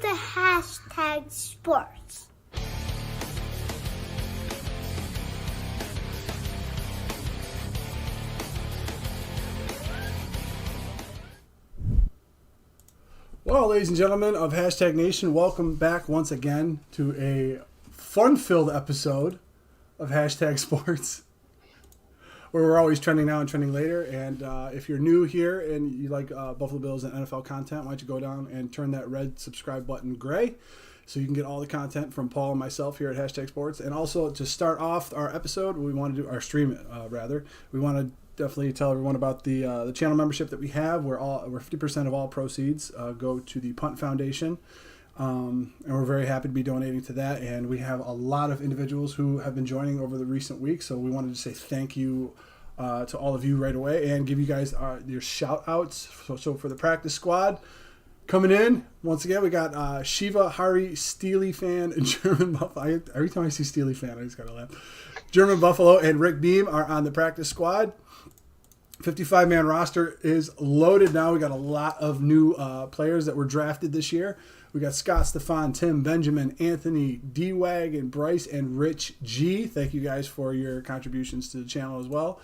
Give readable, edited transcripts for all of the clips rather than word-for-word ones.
to Hashtag Sports. Well, ladies and gentlemen of Hashtag Nation, welcome back once again to a fun-filled episode of Hashtag Sports, where we're always trending now and trending later. And if you're new here and you like Buffalo Bills and NFL content, why don't you go down and turn that red subscribe button gray so you can get all the content from Paul and myself here at Hashtag Sports. And also, to start off our episode, we want to do our stream, we want to definitely tell everyone about the channel membership that we have. Where 50% of all proceeds go to the Punt Foundation, and we're very happy to be donating to that. And we have a lot of individuals who have been joining over the recent weeks, so we wanted to say thank you to all of you right away and give you guys your shout outs. So for the practice squad coming in once again, we got Shiva Hari, Steely fan, and German Buffalo. Every time I see Steely fan, I just gotta laugh. German Buffalo and Rick Beam are on the practice squad. 55-man roster is loaded now. We got a lot of new players that were drafted this year. We got Scott, Stefan, Tim, Benjamin, Anthony, D-Wag, and Bryce, and Rich G. Thank you guys for your contributions to the channel as well.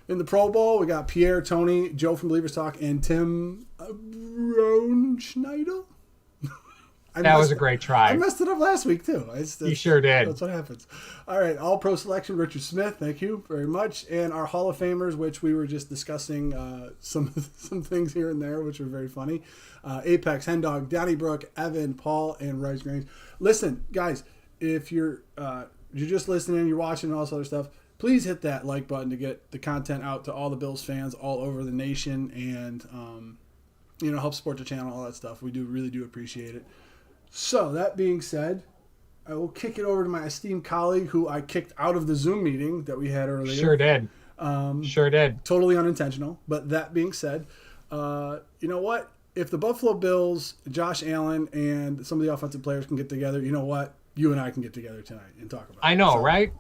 In the Pro Bowl, we got Pierre, Tony, Joe from Believers Talk, and Tim Schneider. That was a great try. I messed it up last week, too. You sure did. That's what happens. All right, All-Pro Selection, Richard Smith, thank you very much. And our Hall of Famers, which we were just discussing some things here and there, which were very funny. Apex, Hendog, Donnybrook, Evan, Paul, and Rice Grange. Listen, guys, if you're just listening, you're watching, and all this other stuff, please hit that like button to get the content out to all the Bills fans all over the nation and, help support the channel, all that stuff. We really do appreciate it. So, that being said, I will kick it over to my esteemed colleague who I kicked out of the Zoom meeting that we had earlier. Sure did. Sure did. Totally unintentional. But that being said, you know what? If the Buffalo Bills, Josh Allen, and some of the offensive players can get together, you know what? You and I can get together tonight and talk about it. I know, right?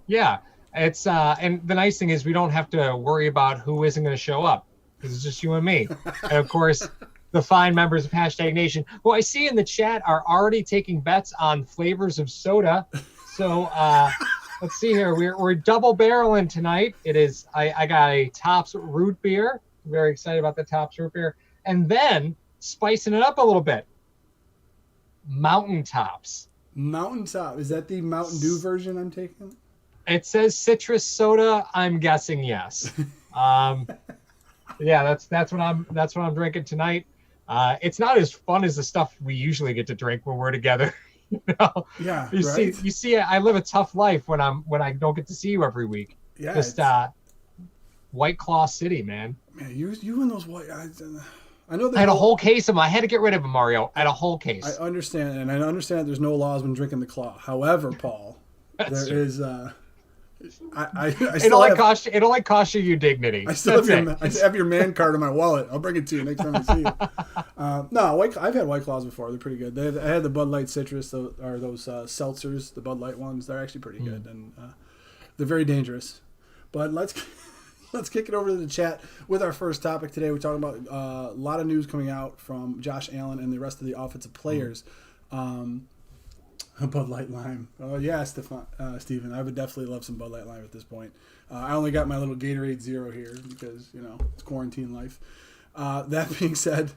Yeah. It's and the nice thing is we don't have to worry about who isn't going to show up because it's just you and me. And, of course, the fine members of Hashtag Nation, who I see in the chat are already taking bets on flavors of soda. So let's see here. We're double barreling tonight. It is. I got a Topps root beer. Very excited about the Topps root beer. And then spicing it up a little bit. Mountain Tops. Mountain Top. Is that the Mountain Dew version I'm taking? It says citrus soda. I'm guessing yes. Yeah, that's what I'm drinking tonight. It's not as fun as the stuff we usually get to drink when we're together. Yeah. You see, I live a tough life when I don't get to see you every week. Yeah. Just White Claw City, man. Man, you and those white. I know. I had a whole case of them. I had to get rid of them, Mario. I had a whole case. I understand, and I understand there's no laws when drinking the Claw. However, Paul, there is. I still it only costs you your dignity. I still have your man card in my wallet. I'll bring it to you next time I see you. No, I've had White Claws before. They're pretty good. I had the Bud Light Citrus, or those seltzers, the Bud Light ones. They're actually pretty good, and they're very dangerous. But let's kick it over to the chat with our first topic today. We're talking about a lot of news coming out from Josh Allen and the rest of the offensive players. Bud Light Lime. Oh, yeah, Steven. I would definitely love some Bud Light Lime at this point. I only got my little Gatorade Zero here because, it's quarantine life. That being said,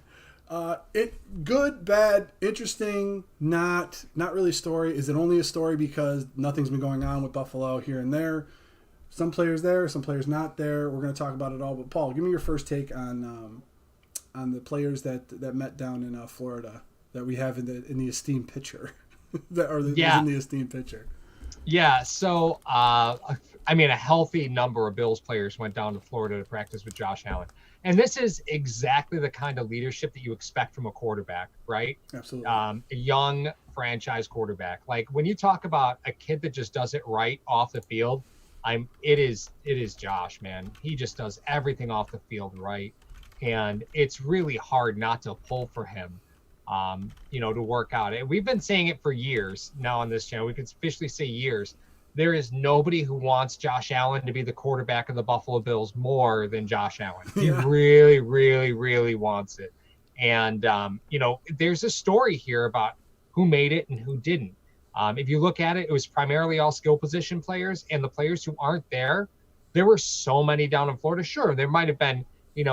good, bad, interesting, not really a story. Is it only a story because nothing's been going on with Buffalo here and there? Some players there, some players not there. We're going to talk about it all. But, Paul, give me your first take on the players that met down in Florida that we have in the esteemed picture. In the esteemed picture. Yeah, so a healthy number of Bills players went down to Florida to practice with Josh Allen. And this is exactly the kind of leadership that you expect from a quarterback, right? Absolutely. A young franchise quarterback. Like when you talk about a kid that just does it right off the field, it is Josh, man. He just does everything off the field right. And it's really hard not to pull for him. To work out. And we've been saying it for years now on this channel. We can officially say years. There is nobody who wants Josh Allen to be the quarterback of the Buffalo Bills more than Josh Allen. He really, really, really wants it. And, there's a story here about who made it and who didn't. If you look at it, it was primarily all skill position players, and the players who aren't there, there were so many down in Florida. Sure, there might have been,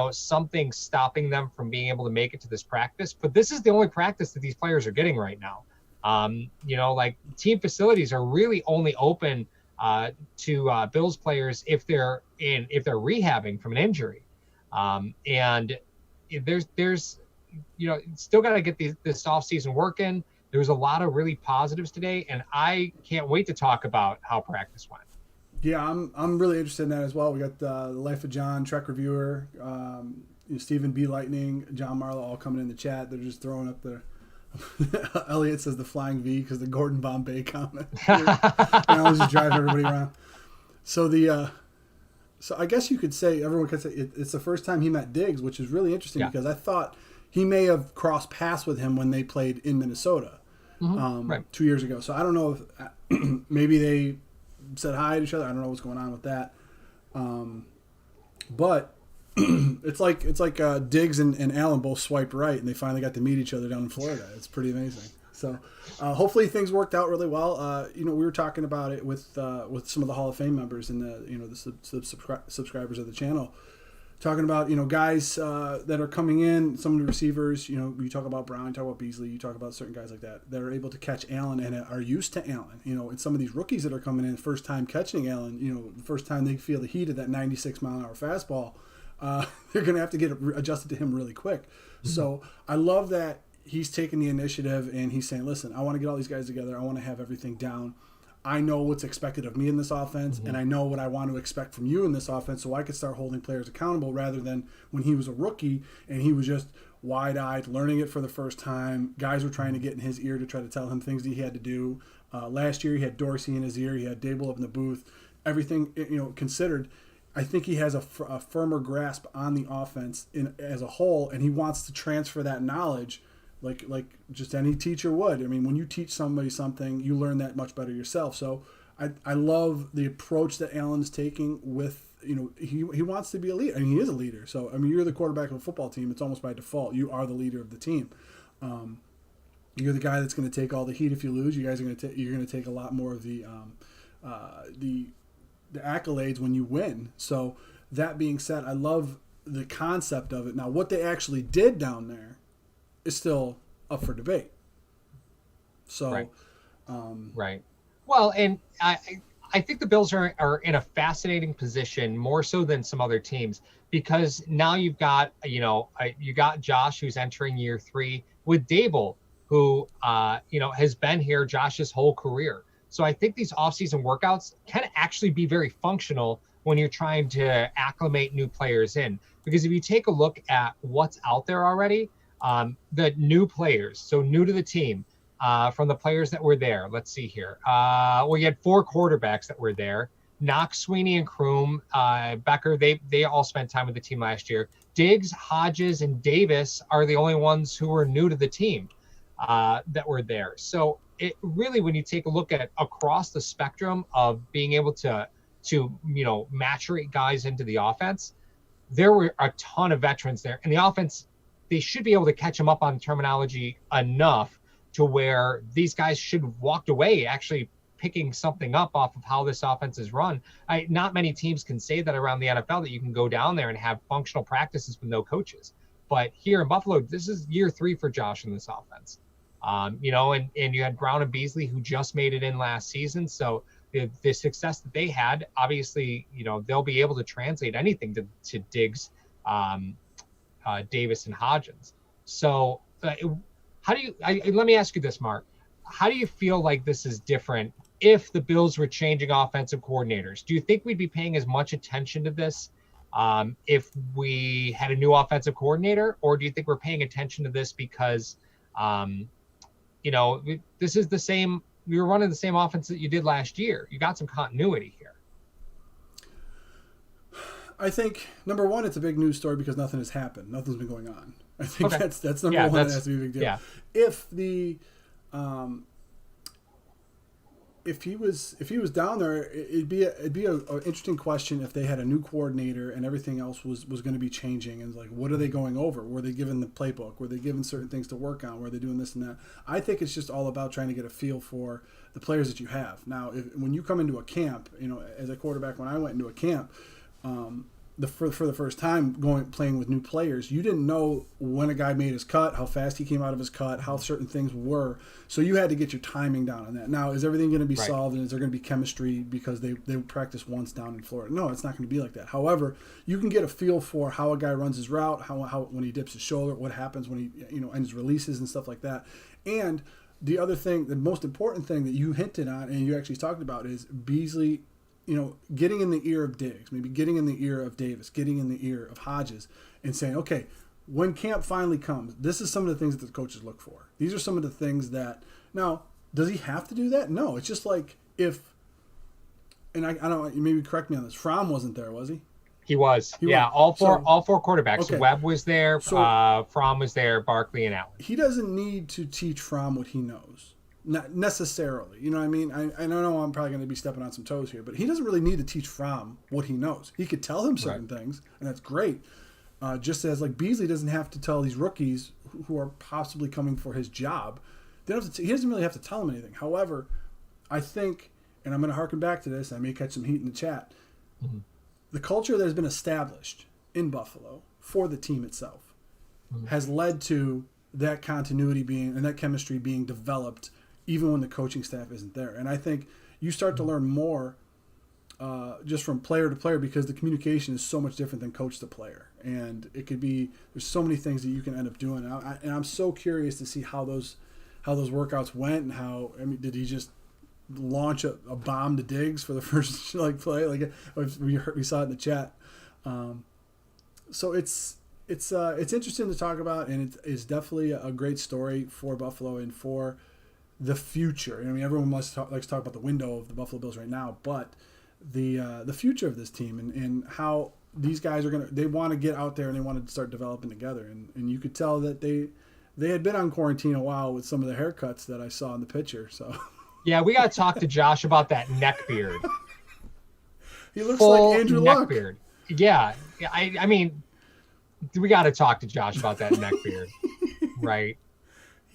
something stopping them from being able to make it to this practice, but this is the only practice that these players are getting right now. Like team facilities are really only open to Bills players if they're rehabbing from an injury, and there's still got to get this off season working. There was a lot of really positives today, and I can't wait to talk about how practice went. Yeah, I'm really interested in that as well. We got the Life of John, Trek Reviewer, Stephen B. Lightning, John Marlowe all coming in the chat. They're just throwing up their Elliot says the flying V because the Gordon Bombay comment. I was just driving everybody around. So so I guess you could say, everyone could say it's the first time he met Diggs, which is really interesting because I thought he may have crossed paths with him when they played in Minnesota 2 years ago. So I don't know if maybe they said hi to each other. I don't know what's going on with that. But it's like Diggs and Allen both swiped right, and they finally got to meet each other down in Florida. It's pretty amazing. So hopefully things worked out really well. We were talking about it with some of the Hall of Fame members and the subscribers of the channel, talking about guys that are coming in, some of the receivers. You talk about Brown, you talk about Beasley, you talk about certain guys like that are able to catch Allen and are used to Allen. And some of these rookies that are coming in, first time catching Allen, the first time they feel the heat of that 96-mile-an-hour fastball. They're going to have to get adjusted to him really quick. Mm-hmm. So I love that he's taking the initiative and he's saying, listen, I want to get all these guys together. I want to have everything down. I know what's expected of me in this offense, and I know what I want to expect from you in this offense, so I could start holding players accountable rather than when he was a rookie and he was just wide-eyed, learning it for the first time. Guys were trying to get in his ear to try to tell him things that he had to do. Last year he had Dorsey in his ear. He had Dable up in the booth. Everything considered, I think he has a firmer grasp on the offense as a whole, and he wants to transfer that knowledge like just any teacher would. I mean, when you teach somebody something, you learn that much better yourself. So I love the approach that Allen's taking with, he wants to be a leader. I mean, he is a leader. So, I mean, you're the quarterback of a football team. It's almost by default. You are the leader of the team. You're the guy that's going to take all the heat if you lose. You guys are you're going to take a lot more of the accolades when you win. So that being said, I love the concept of it. Now, what they actually did down there is still up for debate. So, right. Well, and I think the Bills are in a fascinating position, more so than some other teams, because now you've got, you got Josh, who's entering year 3, with Dable, who, has been here Josh's whole career. So I think these offseason workouts can actually be very functional when you're trying to acclimate new players in. Because if you take a look at what's out there already, the new players, so new to the team, from the players that were there, let's see here. You had 4 quarterbacks that were there. Knox, Sweeney, and Kroom, Becker, they all spent time with the team last year. Diggs, Hodges, and Davis are the only ones who were new to the team that were there. So it really, when you take a look at across the spectrum of being able to maturate guys into the offense, there were a ton of veterans there. And the offense, they should be able to catch them up on terminology enough to where these guys should have walked away actually picking something up off of how this offense is run. Not many teams can say that around the NFL, that you can go down there and have functional practices with no coaches. But here in Buffalo, this is year 3 for Josh in this offense. And you had Brown and Beasley, who just made it in last season. So the success that they had, obviously, they'll be able to translate anything to Diggs, Davis, and Hodgins. So let me ask you this, Mark. How do you feel like this is different if the Bills were changing offensive coordinators? Do you think we'd be paying as much attention to this if we had a new offensive coordinator? Or do you think we're paying attention to this because, this is the same, we were running the same offense that you did last year? You got some continuity here. I think, number one, it's a big news story because nothing has happened. Nothing's been going on. I think that's number one. That has to be a big deal. Yeah. If the if he was down there, it'd be an interesting question if they had a new coordinator and everything else was going to be changing, and like, what are they going over? Were they given the playbook? Were they given certain things to work on? Were they doing this and that? I think it's just all about trying to get a feel for the players that you have. Now, when you come into a camp, as a quarterback, when I went into a camp, for the first time playing with new players, you didn't know when a guy made his cut, how fast he came out of his cut, how certain things were. So you had to get your timing down on that. Now, is everything going to be solved, and is there going to be chemistry because they practice once down in Florida? No, it's not going to be like that. However, you can get a feel for how a guy runs his route, how when he dips his shoulder, what happens when he and his releases and stuff like that. And the other thing, the most important thing that you hinted on and you actually talked about is Beasley. Getting in the ear of Diggs, maybe getting in the ear of Davis, getting in the ear of Hodges, and saying, okay, when camp finally comes, this is some of the things that the coaches look for. These are some of the things that. Now, does he have to do that? No, it's just like if. And I don't. Maybe correct me on this. Fromm wasn't there, was he? He was. All four quarterbacks. Okay. Webb was there. Fromm was there. Barkley and Allen. He doesn't need to teach Fromm what he knows. Not necessarily, you know what I mean? I know I'm probably going to be stepping on some toes here, but he doesn't really need to teach Fromm what he knows. He could tell him certain things, and that's great. Just as like Beasley doesn't have to tell these rookies who are possibly coming for his job. He doesn't really have to tell them anything. However, I think, and I'm going to harken back to this, I may catch some heat in the chat, the culture that has been established in Buffalo for the team itself has led to that continuity being and that chemistry being developed even when the coaching staff isn't there. And I think you start to learn more just from player to player because the communication is so much different than coach to player. And it could be, there's so many things that you can end up doing. And I'm so curious to see how those workouts went and how, did he just launch a bomb to Diggs for the first play? Like we saw it in the chat. So it's interesting to talk about, and it's definitely a great story for Buffalo and for the future. Everyone likes to talk about the window of the Buffalo Bills right now, but the future of this team and how these guys they want to get out there and they want to start developing together. And you could tell that they had been on quarantine a while with some of the haircuts that I saw in the picture. So yeah, we got to talk to Josh about that neck beard. He looks like Andrew neck Luck. Beard. Yeah, I mean, we got to talk to Josh about that neck beard, right?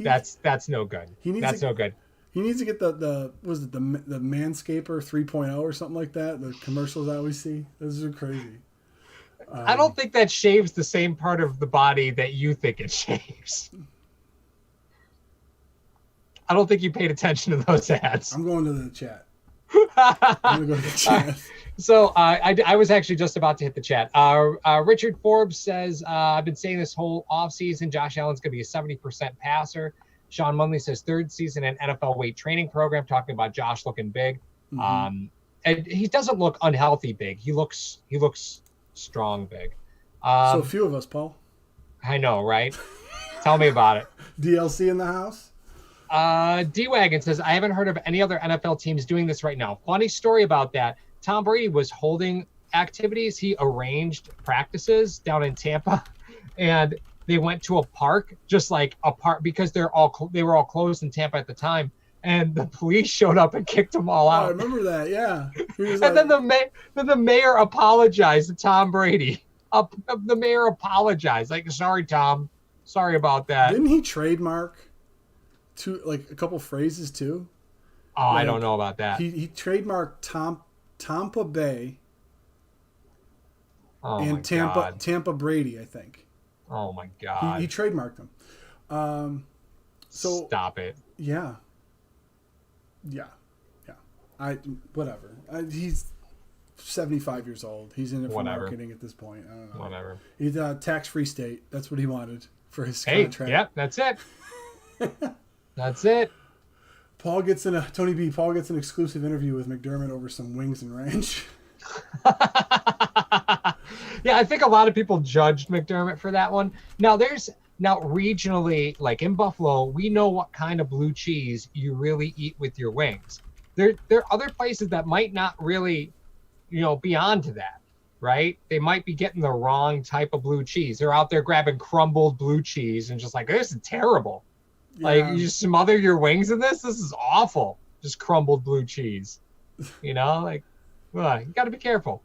That's no good. No good. He needs to get the Manscaper 3.0 or something like that. The commercials I always see. Those are crazy. I don't think that shaves the same part of the body that you think it shaves. I don't think you paid attention to those ads. I'm going to the chat. I'm going to go to the chat. So I was actually just about to hit the chat. Richard Forbes says, I've been saying this whole offseason, Josh Allen's going to be a 70% passer. Sean Munley says third season in NFL weight training program, talking about Josh looking big. And he doesn't look unhealthy big. He looks strong big. So few of us, Paul. I know, right? Tell me about it. DLC in the house? D-Wagon says, I haven't heard of any other NFL teams doing this right now. Funny story about that. Tom Brady was holding activities. He arranged practices down in Tampa, and they went to a park, just like a park, because they were all closed in Tampa at the time. And the police showed up and kicked them all out. I remember that, yeah. And then the mayor apologized to Tom Brady. The mayor apologized, like, sorry, Tom, sorry about that. Didn't he trademark a couple phrases too? Oh, I don't know about that. He trademarked Tampa Bay and Tampa Brady, I think. Oh my God. He trademarked them. So stop it. Yeah. Whatever. He's 75 years old. He's in it for marketing at this point. I don't know. Whatever. He's a tax-free state. That's what he wanted for his contract. Yep, that's it. That's it. Paul gets an exclusive interview with McDermott over some wings and ranch. Yeah, I think a lot of people judged McDermott for that one. Now regionally, like in Buffalo, we know what kind of blue cheese you really eat with your wings. There are other places that might not really, be onto that, right? They might be getting the wrong type of blue cheese. They're out there grabbing crumbled blue cheese and just like, this is terrible. Yeah. Like, you smother your wings in this? This is awful. just crumbled blue cheese. You know, like, well, you got to be careful.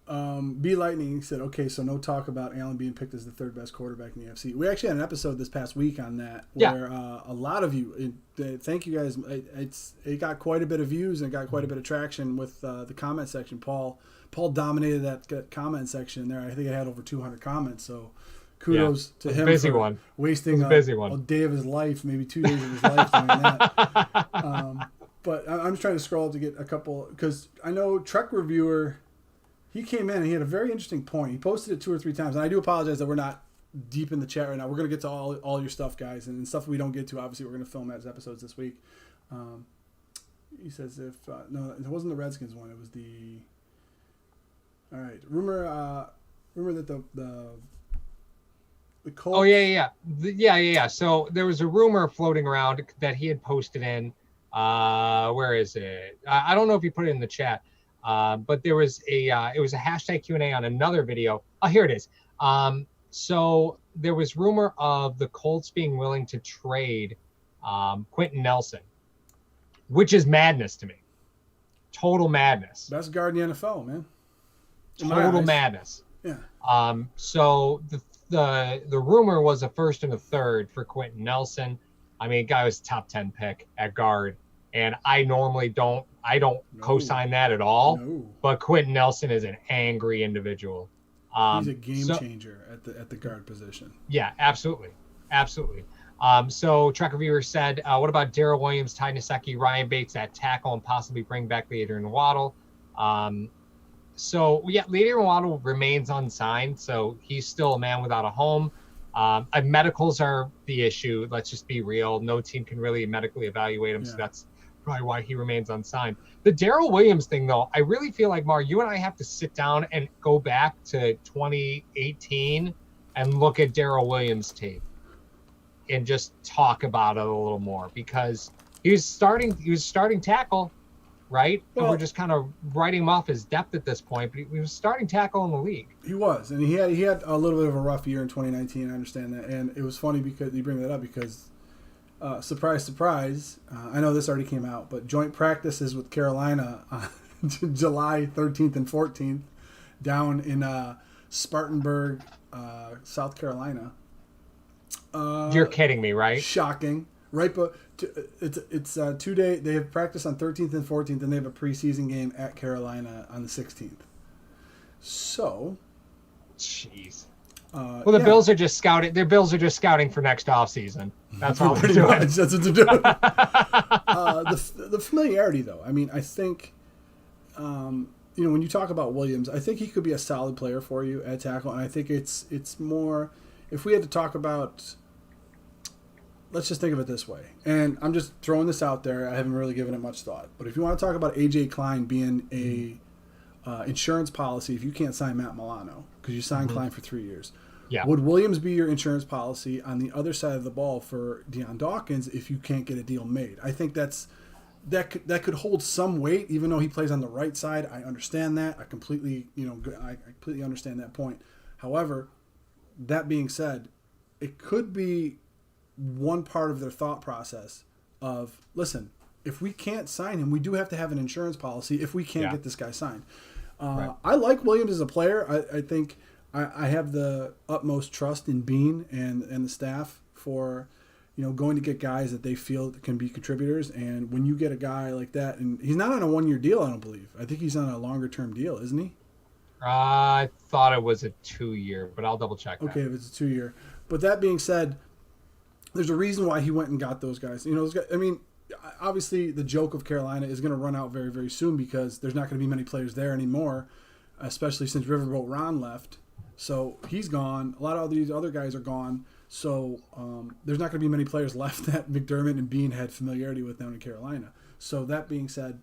B Lightning said, okay, so no talk about Allen being picked as the third best quarterback in the AFC. We actually had an episode this past week on that where a lot of you, thank you guys. It got quite a bit of views and got quite a bit of traction with the comment section. Paul dominated that comment section there. I think it had over 200 comments. So kudos to him for wasting a day of his life, maybe 2 days of his life doing that. But I'm just trying to scroll to get a couple, because I know Trek Reviewer, he came in and he had a very interesting point. He posted it 2 or 3 times, and I do apologize that we're not deep in the chat right now. We're going to get to all your stuff, guys, and stuff we don't get to. Obviously, we're going to film as episodes this week. He says no, it wasn't the Redskins one. It was the all right rumor that the Colts. Oh yeah. So there was a rumor floating around that he had posted in. Where is it? I don't know if he put it in the chat. But there was it was a hashtag Q&A on another video. Oh, here it is. So there was rumor of the Colts being willing to trade Quentin Nelson, which is madness to me. Total madness. Best guard in the NFL, man. Total madness. Yeah. So the rumor was a first and a third for Quentin Nelson. I mean, guy was a top 10 pick at guard, and I normally don't co-sign that at all. No. But Quentin Nelson is an angry individual. He's a game changer at the guard position. Yeah, absolutely. So Trek Reviewer said, what about Darrell Williams, Ty Nsekhe, Ryan Bates at tackle, and possibly bring back Adrian Waddle? So Adrian Waddle remains unsigned, so he's still a man without a home. Medicals are the issue. Let's just be real. No team can really medically evaluate him, so that's probably why he remains unsigned. The Darrell Williams thing, though, I really feel like, Mar, you and I have to sit down and go back to 2018 and look at Darrell Williams' tape and just talk about it a little more, because he was starting tackle, right? Well, and we're just kind of writing him off as depth at this point, but he was starting tackle in the league. He was, and he had a little bit of a rough year in 2019. I understand that, and it was funny because you bring that up because. Surprise, surprise. I know this already came out, but joint practices with Carolina on July 13th and 14th down in Spartanburg, South Carolina. You're kidding me, right? Shocking. Right, but it's 2 day. They have practice on 13th and 14th, and they have a preseason game at Carolina on the 16th. So, jeez. Well, the Bills are just scouting. Their Bills are just scouting for next offseason. That's all they're doing. That's what they're doing. The familiarity, though. I mean, I think, when you talk about Williams, I think he could be a solid player for you at tackle, and I think it's more. If we had to talk about, let's just think of it this way, and I'm just throwing this out there. I haven't really given it much thought, but if you want to talk about AJ Klein being a insurance policy, if you can't sign Matt Milano because you signed Klein for 3 years, would Williams be your insurance policy on the other side of the ball for Deion Dawkins if you can't get a deal made? I think that could hold some weight, even though he plays on the right side. I understand that. I completely understand that point. However, that being said, it could be one part of their thought process of, listen, if we can't sign him, we do have to have an insurance policy if we can't get this guy signed. Right. I like Williams as a player. I think I have the utmost trust in Bean and the staff for, going to get guys that they feel can be contributors. And when you get a guy like that, and he's not on a 1 year deal, I don't believe. I think he's on a longer term deal, isn't he? I thought it was a 2 year, but I'll double check. Okay, if it's a 2 year. But that being said, there's a reason why he went and got those guys. Those guys, I mean, obviously the joke of Carolina is going to run out very, very soon because there's not going to be many players there anymore, especially since Riverboat Ron left. So he's gone. A lot of these other guys are gone. So there's not going to be many players left that McDermott and Bean had familiarity with down in Carolina. So that being said,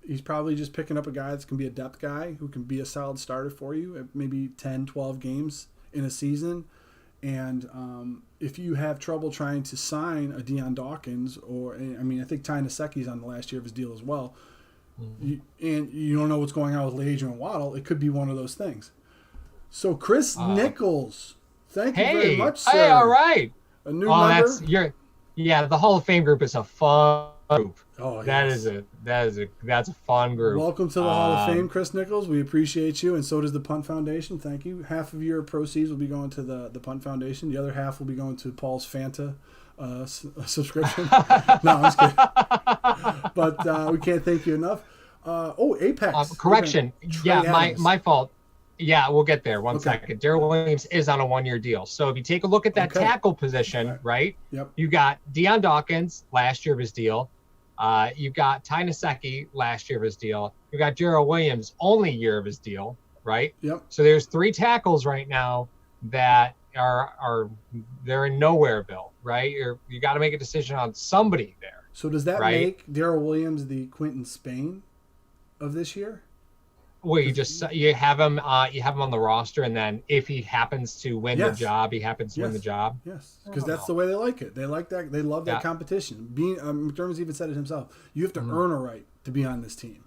he's probably just picking up a guy that's going to be a depth guy who can be a solid starter for you at maybe 10, 12 games in a season. And if you have trouble trying to sign a Deion Dawkins, I think Ty Nsekhe's on the last year of his deal as well, and you don't know what's going on with Adrian Waddle, it could be one of those things. So Chris Nichols, thank you very much, sir. Hey, all right. A new member. The Hall of Fame group is a fun group. Oh, That's a fun group. Welcome to the Hall of Fame, Chris Nichols. We appreciate you, and so does the Punt Foundation. Thank you. Half of your proceeds will be going to the Punt Foundation. The other half will be going to Paul's Fanta subscription. No, I'm just kidding. But we can't thank you enough. Apex. Correction. Yeah, Adams. my fault. Yeah, we'll get there. One Okay. second. Darrell Williams is on a 1-year deal. So if you take a look at that tackle position, right? Yep. You got Deion Dawkins, last year of his deal. You've got Ty Nsekhe, last year of his deal. You got Darrell Williams, only year of his deal, right? Yep. So there's 3 tackles right now that are they're in Nowhereville, right? You got to make a decision on somebody there. So does that right? make Darrell Williams the Quentin Spain of this year? Well, you have him on the roster, and then if he happens to win the job, he happens to win the job. Yes, because that's the way they like it. They like that. They love that competition. Being McDermott's even said it himself. You have to earn a right to be on this team.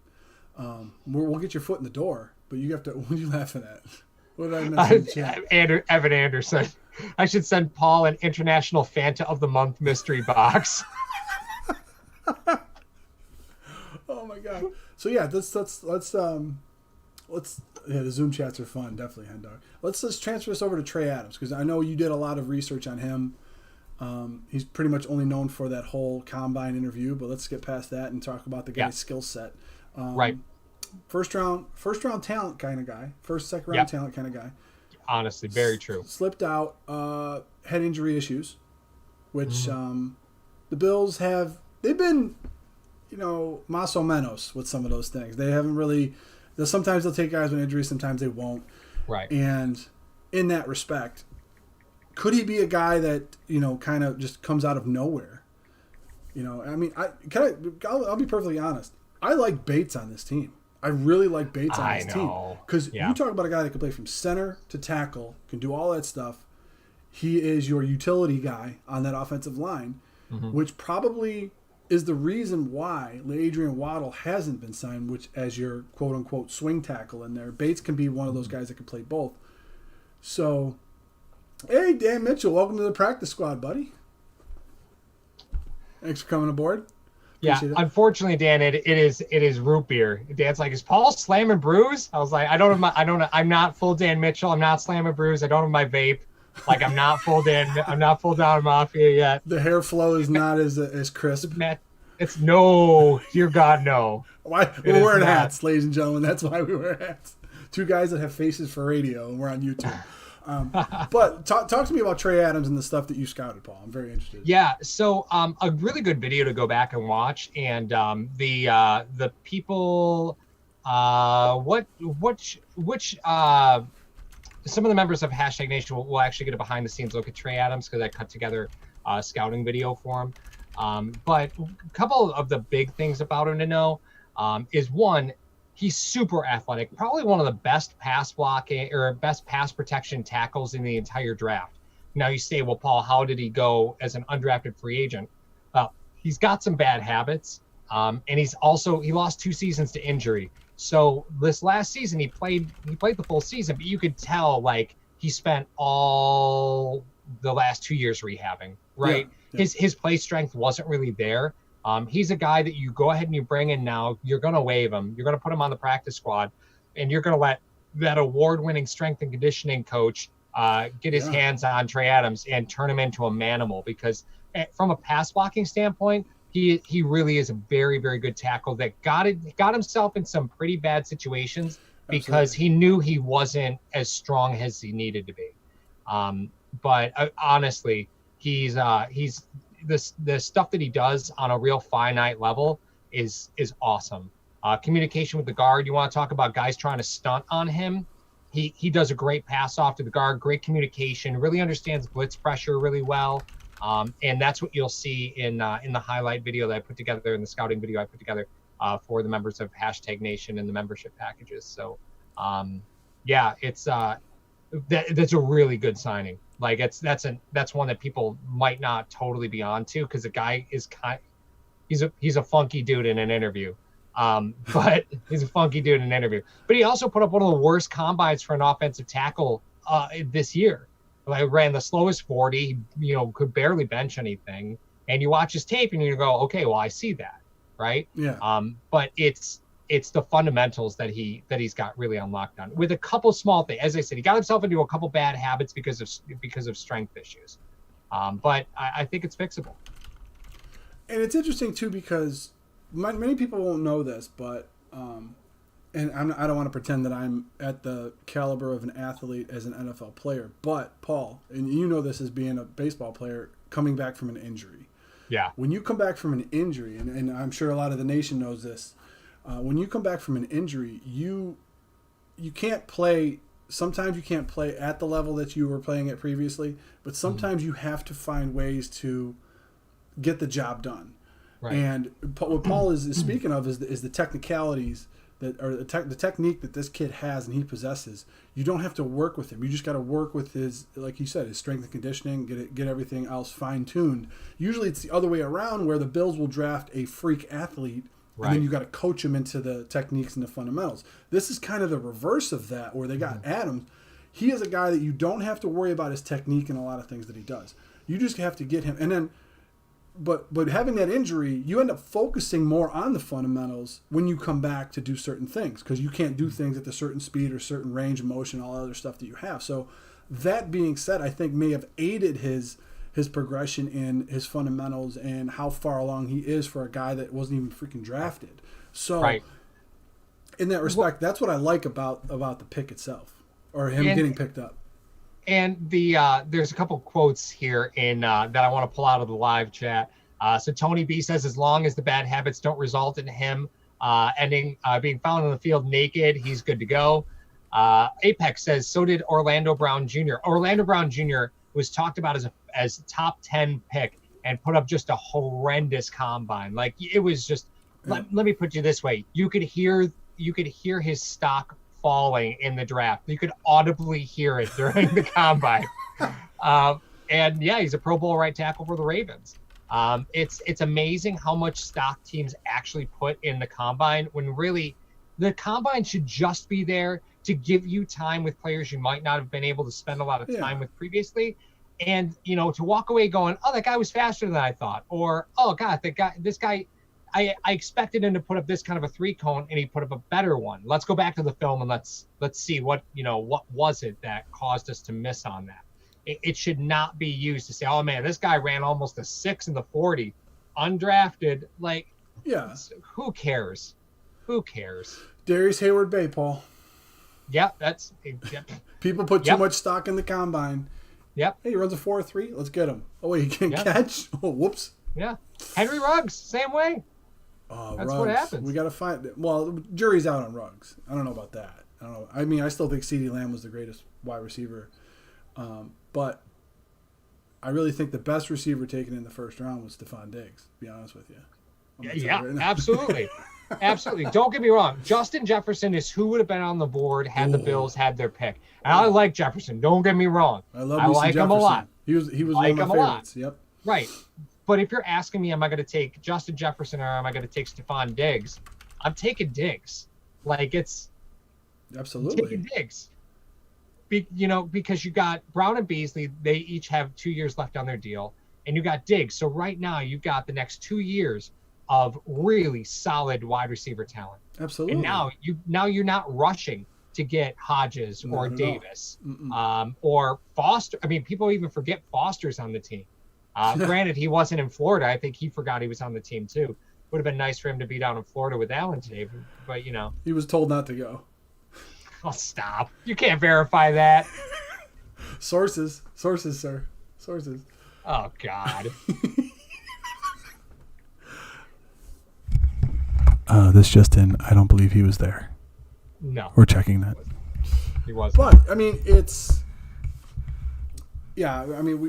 We'll get your foot in the door, but you have to. What are you laughing at? What did I mention in the chat? Evan Anderson. I should send Paul an International Fanta of the Month mystery box. Oh my god! So yeah, the Zoom chats are fun, definitely, Hen Dog. Let's transfer this over to Trey Adams, because I know you did a lot of research on him. He's pretty much only known for that whole combine interview, but let's get past that and talk about the guy's skill set. Right. First round talent kind of guy. Second round talent kind of guy. Honestly, very true. Slipped out, had injury issues, which the Bills they've been, más o menos with some of those things. They haven't really. Sometimes they'll take guys with injuries, sometimes they won't. Right. And in that respect, could he be a guy that kind of just comes out of nowhere? I mean, I'll be perfectly honest. I like Bates on this team. I really like Bates on this team because you talk about a guy that can play from center to tackle, can do all that stuff. He is your utility guy on that offensive line, which probably is the reason why Adrian Waddle hasn't been signed, which as your quote-unquote swing tackle in there. Bates can be one of those guys that can play both. So, hey, Dan Mitchell, welcome to the practice squad, buddy. Thanks for coming aboard. Appreciate it. Unfortunately, Dan, it is root beer. Dan's like, is Paul slamming brews? I was like, I'm not full Dan Mitchell. I'm not slamming brews. I don't have my vape. Like I'm not full down Mafia yet. The hair flow is not as crisp. Matt, it's no, dear God, no. Why we're wearing hats, ladies and gentlemen. That's why we wear hats. 2 guys that have faces for radio, and we're on YouTube. But talk to me about Trey Adams and the stuff that you scouted, Paul. I'm very interested. Yeah, so a really good video to go back and watch, and the people, which some of the members of Hashtag Nation will actually get a behind-the-scenes look at Trey Adams because I cut together a scouting video for him. But a couple of the big things about him to know is, one, he's super athletic, probably one of the best pass blocking or best pass protection tackles in the entire draft. Now you say, well, Paul, how did he go as an undrafted free agent? He's got some bad habits, and he lost 2 seasons to injury. So this last season, he played the full season, but you could tell like he spent all the last 2 years rehabbing, right? Yeah. His play strength wasn't really there. He's a guy that you go ahead and you bring in now. You're going to waive him. You're going to put him on the practice squad, and you're going to let that award-winning strength and conditioning coach get his hands on Trey Adams and turn him into a manimal. Because from a pass blocking standpoint, he really is a very, very good tackle that got himself in some pretty bad situations because he knew he wasn't as strong as he needed to be. But honestly, he's the stuff that he does on a real finite level is awesome. Communication with the guard. You want to talk about guys trying to stunt on him? He does a great pass off to the guard, great communication, really understands blitz pressure really well. And that's what you'll see in the highlight video that I put together, in the scouting video I put together for the members of Hashtag Nation and the membership packages. So, it's that's a really good signing. Like that's one that people might not totally be on to because the guy is he's a funky dude in an interview. But he's a funky dude in an interview. But he also put up one of the worst combines for an offensive tackle this year. Like ran the slowest 40, could barely bench anything. and you watch his tape and you go, okay, well, I see that, right? Yeah. But it's the fundamentals that he's got really on lockdown with a couple small things. As I said, he got himself into a couple bad habits because of strength issues. But I think it's fixable. And it's interesting too because many people won't know this, but and I don't want to pretend that I'm at the caliber of an athlete as an NFL player. But Paul, and you know this as being a baseball player coming back from an injury. Yeah. When you come back from an injury, and I'm sure a lot of the nation knows this, when you come back from an injury, you can't play. Sometimes you can't play at the level that you were playing at previously, but sometimes you have to find ways to get the job done. Right. And what Paul is speaking of is the technicalities that are the technique that this kid has and he possesses. You don't have to work with him. You just got to work with his, like you said, his strength and conditioning, get everything else fine-tuned. Usually it's the other way around where the Bills will draft a freak athlete, right, and then you got to coach him into the techniques and the fundamentals. This is kind of the reverse of that, where they got Adams. He is a guy that you don't have to worry about his technique and a lot of things that he does. You just have to get him. And then But having that injury, you end up focusing more on the fundamentals when you come back to do certain things because you can't do things at a certain speed or certain range of motion, all other stuff that you have. So that being said, I think may have aided his progression in his fundamentals and how far along he is for a guy that wasn't even freaking drafted. So right. In that respect, that's what I like about the pick itself or him getting picked up. And there's a couple quotes here in that I want to pull out of the live chat. So Tony B says, as long as the bad habits don't result in him being found on the field naked, he's good to go. Apex says, so did Orlando Brown Jr. Orlando Brown Jr. was talked about as a top 10 pick and put up just a horrendous combine. Like it was just, let me put you this way. You could hear his stock falling in the draft. You could audibly hear it during the combine. And yeah, he's a Pro Bowl right tackle for the Ravens. It's amazing how much stock teams actually put in the combine when really the combine should just be there to give you time with players you might not have been able to spend a lot of time with previously. And, to walk away going, oh, that guy was faster than I thought. Or, oh God, this guy, I expected him to put up this kind of a 3-cone and he put up a better one. Let's go back to the film and let's see what was it that caused us to miss on that. It should not be used to say, oh man, this guy ran almost a 6 in the 40, undrafted. Like, who cares? Who cares? Darius Hayward Bay, Paul. Yep, People put too much stock in the combine. Yep. Hey, he runs a 4.3. Let's get him. Oh wait, he can't catch. Oh, whoops. Yeah. Henry Ruggs, same way. Oh, that's Ruggs. What happens. We got to find. Well, jury's out on Ruggs. I don't know about that. I don't know. I mean, I still think CeeDee Lamb was the greatest wide receiver, but I really think the best receiver taken in the first round was Stephon Diggs. To be honest with you. Yeah, right absolutely, absolutely. Don't get me wrong. Justin Jefferson is who would have been on the board had the Bills had their pick. And I like Jefferson. Don't get me wrong. I like Jefferson. Him a lot. He was one of my favorites. Yep. Right. But if you're asking me, am I going to take Justin Jefferson or am I going to take Stephon Diggs? I'm taking Diggs. Like it's absolutely taking Diggs. Because you got Brown and Beasley, they each have 2 years left on their deal, and you got Diggs. So right now you've got the next 2 years of really solid wide receiver talent. Absolutely. And now you're not rushing to get Hodges or Davis or Foster. I mean, people even forget Foster's on the team. Granted, he wasn't in Florida. I think he forgot he was on the team too. Would have been nice for him to be down in Florida with Allen today, but he was told not to go. Oh, stop! You can't verify that. Sources, sir, sources. Oh God. This just in. I don't believe he was there. No, we're checking that. He wasn't. But I mean, it's. Yeah, I mean,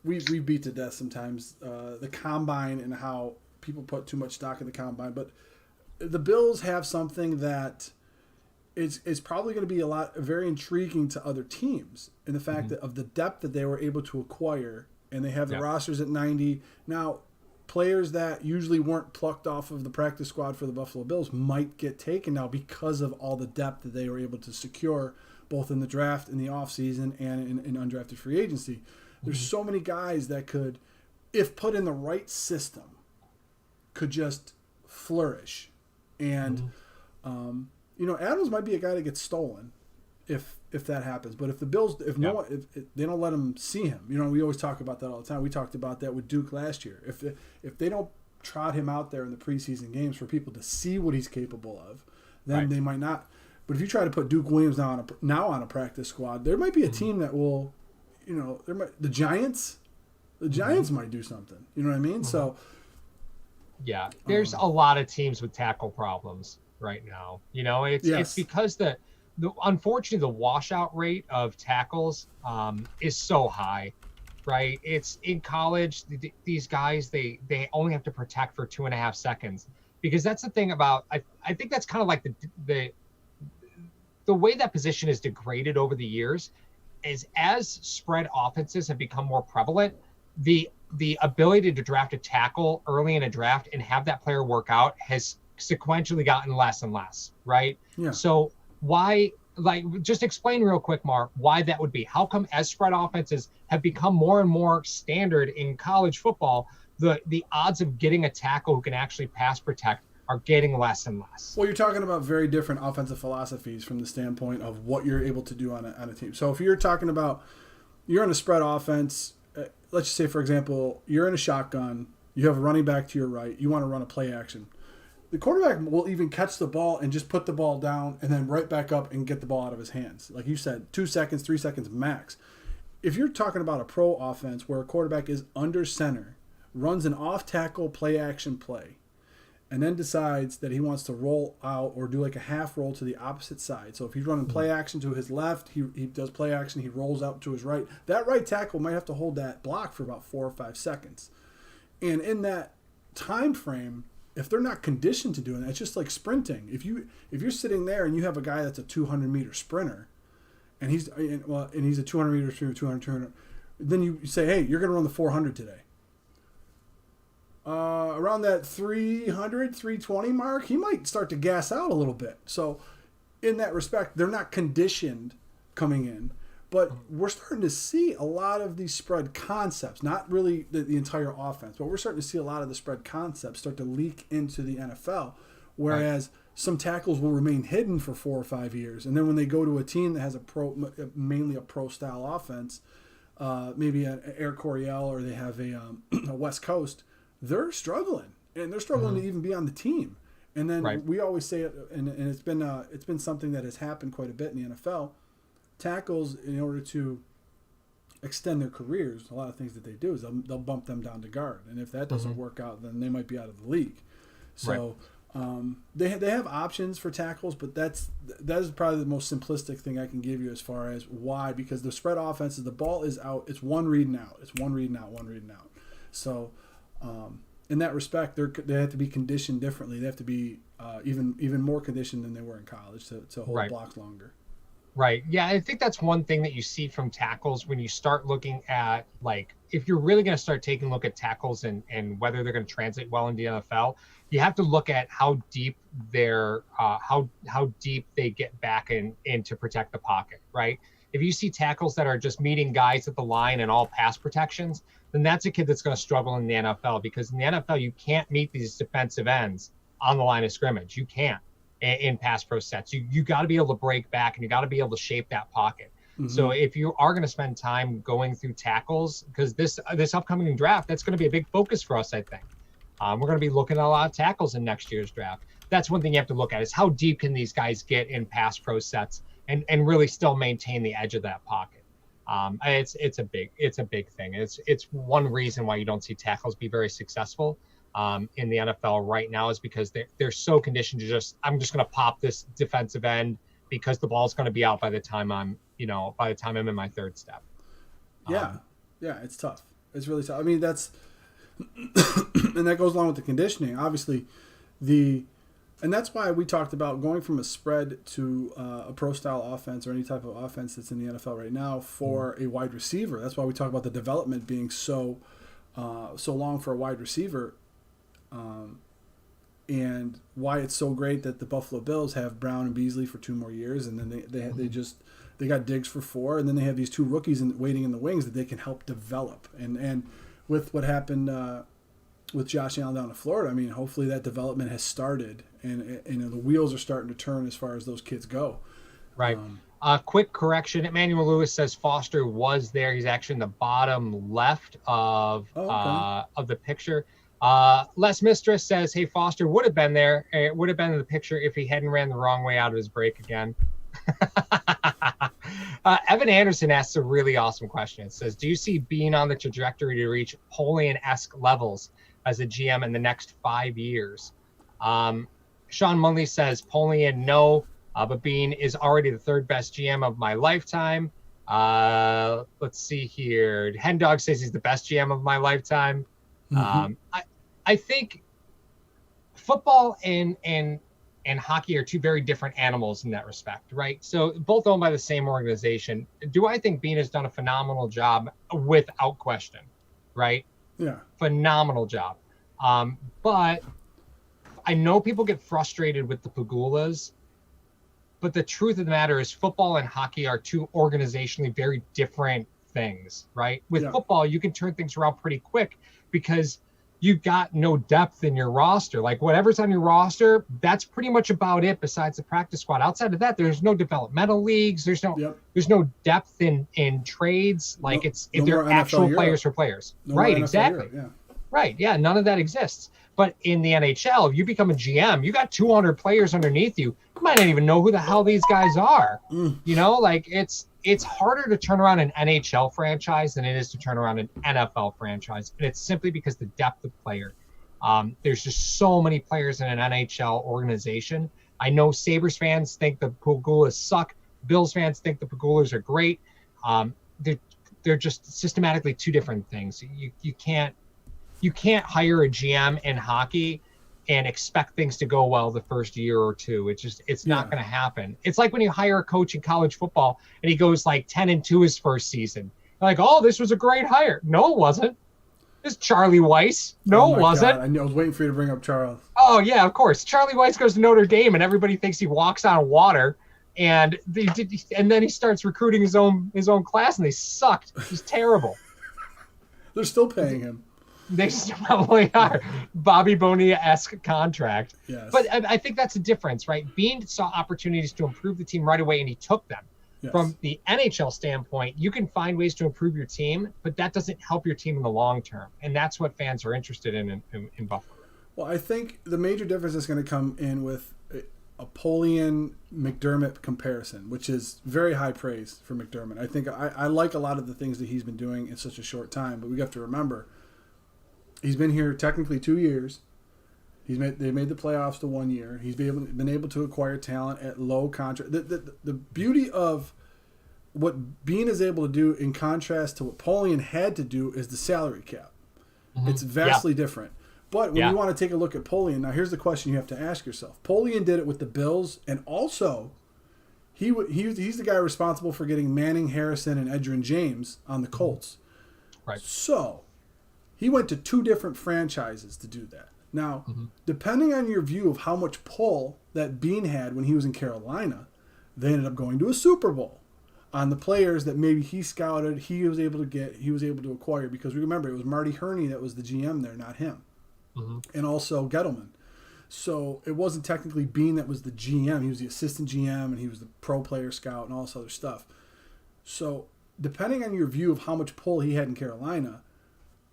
we beat to death sometimes the combine and how people put too much stock in the combine. But the Bills have something that is probably going to be very intriguing to other teams in the fact that of the depth that they were able to acquire, and they have the rosters at 90 now. Players that usually weren't plucked off of the practice squad for the Buffalo Bills might get taken now because of all the depth that they were able to secure both in the draft, in the offseason, and in undrafted free agency. There's so many guys that could, if put in the right system, could just flourish. And, Adams might be a guy that gets stolen if that happens. But if the Bills, if they don't let him see him, we always talk about that all the time. We talked about that with Duke last year. If they don't trot him out there in the preseason games for people to see what he's capable of, then they might not. But if you try to put Duke Williams now on a practice squad, there might be a team that will, the Giants might do something. You know what I mean? So, yeah, there's a lot of teams with tackle problems right now. It's because the unfortunately the washout rate of tackles is so high, right? It's in college. These guys they only have to protect for 2.5 seconds, because that's the thing about I think that's kind of like the way that position is degraded over the years is as spread offenses have become more prevalent, the ability to draft a tackle early in a draft and have that player work out has sequentially gotten less and less, right? Yeah. So why, just explain real quick, Mark, why that would be. How come as spread offenses have become more and more standard in college football, the odds of getting a tackle who can actually pass protect are getting less and less? Well, you're talking about very different offensive philosophies from the standpoint of what you're able to do on a team. So if you're talking about you're in a spread offense, let's just say, for example, you're in a shotgun, you have a running back to your right, you want to run a play action. The quarterback will even catch the ball and just put the ball down and then right back up and get the ball out of his hands. Like you said, 2 seconds, 3 seconds max. If you're talking about a pro offense where a quarterback is under center, runs an off-tackle play action play, and then decides that he wants to roll out or do like a half roll to the opposite side. So if he's running play action to his left, he does play action, he rolls out to his right. That right tackle might have to hold that block for about 4 or 5 seconds. And in that time frame, if they're not conditioned to doing that, it's just like sprinting. If you're sitting there and you have a guy that's a 200-meter sprinter, and he's a 200-meter sprinter, 200, then you say, hey, you're going to run the 400 today. Around that 300, 320 mark, he might start to gas out a little bit. So in that respect, they're not conditioned coming in. But we're starting to see a lot of these spread concepts, not really the entire offense, but we're starting to see a lot of the spread concepts start to leak into the NFL, whereas some tackles will remain hidden for 4 or 5 years. And then when they go to a team that has mainly a pro-style offense, maybe an Air Coryell or they have a West Coast, they're struggling. And they're struggling to even be on the team. And then we always say it, and it's been something that has happened quite a bit in the NFL. Tackles, in order to extend their careers, a lot of things that they do is they'll bump them down to guard, and if that doesn't work out, then they might be out of the league. So they have options for tackles, but that is probably the most simplistic thing I can give you as far as why, because the spread offenses, the ball is out, it's one read and out, one read and out. So in that respect, they have to be conditioned differently. They have to be even more conditioned than they were in college to hold blocks longer. Right. Yeah, I think that's one thing that you see from tackles when you start looking at, like, if you're really going to start taking a look at tackles and whether they're going to translate well in the NFL, you have to look at how deep how deep they get back in to protect the pocket, right? If you see tackles that are just meeting guys at the line and all pass protections, then that's a kid that's going to struggle in the NFL, because in the NFL you can't meet these defensive ends on the line of scrimmage. You can't. In pass pro sets, you got to be able to break back and you got to be able to shape that pocket. So if you are going to spend time going through tackles, because this upcoming draft, that's going to be a big focus for us, I think. We're going to be looking at a lot of tackles in next year's draft. That's one thing you have to look at, is how deep can these guys get in pass pro sets and really still maintain the edge of that pocket. It's a big thing. It's one reason why you don't see tackles be very successful in the NFL right now, is because they're so conditioned to I'm just going to pop this defensive end because the ball's going to be out by the time I'm in my third step. Yeah, it's tough. It's really tough. I mean, that's and that goes along with the conditioning. Obviously, and that's why we talked about going from a spread to a pro style offense or any type of offense that's in the NFL right now for a wide receiver. That's why we talk about the development being so long for a wide receiver. And why it's so great that the Buffalo Bills have Brown and Beasley for 2 more years, and then they got Diggs for 4, and then they have these 2 rookies waiting in the wings that they can help develop. And with what happened with Josh Allen down in Florida. I mean, hopefully that development has started, and the wheels are starting to turn as far as those kids go. Right. Quick correction. Emmanuel Lewis says Foster was there. He's actually in the bottom left of the picture. Les Mistress says, hey, Foster would have been there. It would have been in the picture if he hadn't ran the wrong way out of his break again. Evan Anderson asks a really awesome question. It says, do you see Bean on the trajectory to reach Polian-esque levels as a GM in the next 5 years? Sean Munley says, Polian, no. But Bean is already the third best GM of my lifetime. Let's see here. Hen Dog says he's the best GM of my lifetime. Mm-hmm. I think football and hockey are two very different animals in that respect, right? So both owned by the same organization. Do I think Bean has done a phenomenal job? Without question, right? Yeah. Phenomenal job. But I know people get frustrated with the Pagulas. But the truth of the matter is football and hockey are two organizationally very different things, right? With football, you can turn things around pretty quick because you've got no depth in your roster. Like whatever's on your roster, that's pretty much about it besides the practice squad. Outside of that, there's no developmental leagues. There's no depth in trades. Like they're actual players for players. Right, exactly. Right, yeah, none of that exists. But in the NHL, if you become a GM, you got 200 players underneath you. You might not even know who the hell these guys are. You know, like it's harder to turn around an NHL franchise than it is to turn around an NFL franchise. And it's simply because the depth of player. There's just so many players in an NHL organization. I know Sabres fans think the Pagulas suck. Bills fans think the Pagulas are great. They're just systematically two different things. You can't hire a GM in hockey and expect things to go well the first year or two. It's not going to happen. It's like when you hire a coach in college football and he goes like 10-2 his first season. You're like, oh, this was a great hire. No, it wasn't. This is Charlie Weiss. No, it wasn't. God. I was waiting for you to bring up Charles. Oh yeah, of course. Charlie Weiss goes to Notre Dame and everybody thinks he walks on water. And then he starts recruiting his own class and they sucked. He's terrible. They're still paying him. They probably are. Bobby Bonilla-esque contract. Yes. But I think that's a difference, right? Bean saw opportunities to improve the team right away, and he took them. Yes. From the NHL standpoint, you can find ways to improve your team, but that doesn't help your team in the long term. And that's what fans are interested in Buffalo. Well, I think the major difference is going to come in with a Polian-McDermott comparison, which is very high praise for McDermott. I think I like a lot of the things that he's been doing in such a short time, but we have to remember he's been here technically 2 years. They made the playoffs to 1 year. He's been able to acquire talent at low contract. The beauty of what Bean is able to do in contrast to what Polian had to do is the salary cap. Mm-hmm. It's vastly different. But when you want to take a look at Polian, now here's the question you have to ask yourself. Polian did it with the Bills, and also he's the guy responsible for getting Manning, Harrison, and Edgerrin James on the Colts. Right. So he went to two different franchises to do that. Now, depending on your view of how much pull that Bean had when he was in Carolina, they ended up going to a Super Bowl on the players that maybe he scouted, he was able to acquire. Because remember, it was Marty Herney that was the GM there, not him. And also Gettleman. So it wasn't technically Bean that was the GM. He was the assistant GM, and he was the pro player scout and all this other stuff. So depending on your view of how much pull he had in Carolina,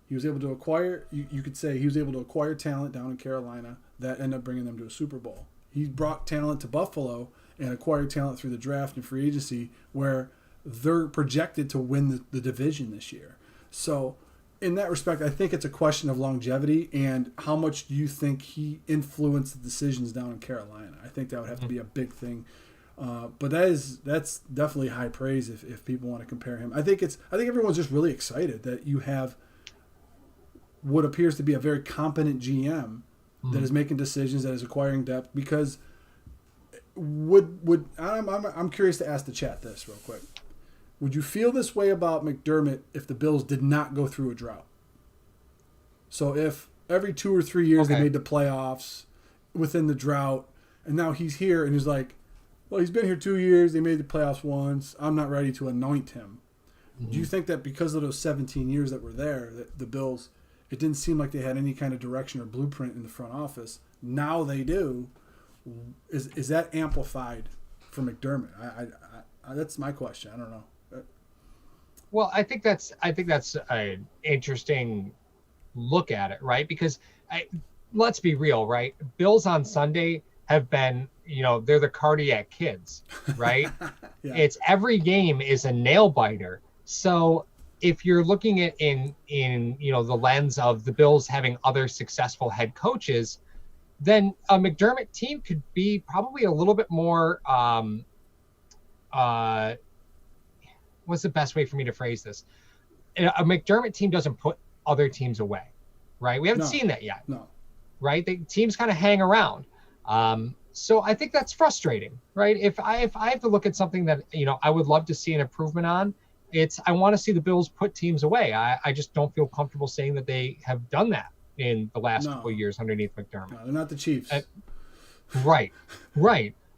he was able to acquire, you could say he was able to acquire talent down in Carolina that ended up bringing them to a Super Bowl. He brought talent to Buffalo and acquired talent through the draft and free agency where they're projected to win the division this year. So in that respect, I think it's a question of longevity and how much do you think he influenced the decisions down in Carolina. I think that would have to be a big thing. But that's definitely high praise if people want to compare him. I think everyone's just really excited that you have what appears to be a very competent GM that is making decisions, that is acquiring depth. Because I'm curious to ask the chat this real quick. Would you feel this way about McDermott if the Bills did not go through a drought? So if every 2 or 3 years they made the playoffs within the drought, and now he's here and he's like, well, he's been here 2 years, they made the playoffs once, I'm not ready to anoint him. Do you think that because of those 17 years that were there, that the Bills, it didn't seem like they had any kind of direction or blueprint in the front office? Now they do. Is that amplified for McDermott? I that's my question. I don't know. Well, I think that's an interesting look at it, right? Because let's be real, right? Bills on Sunday have been, they're the cardiac kids, right? Yeah. It's every game is a nail biter. So if you're looking at in the lens of the Bills having other successful head coaches, then a McDermott team could be probably a little bit more what's the best way for me to phrase this? A McDermott team doesn't put other teams away, right? We haven't seen that yet. No. Right? The teams kind of hang around. So I think that's frustrating, right? If I have to look at something that, I would love to see an improvement on, I want to see the Bills put teams away. I just don't feel comfortable saying that they have done that in the last couple of years underneath McDermott. No, they're not the Chiefs. Right.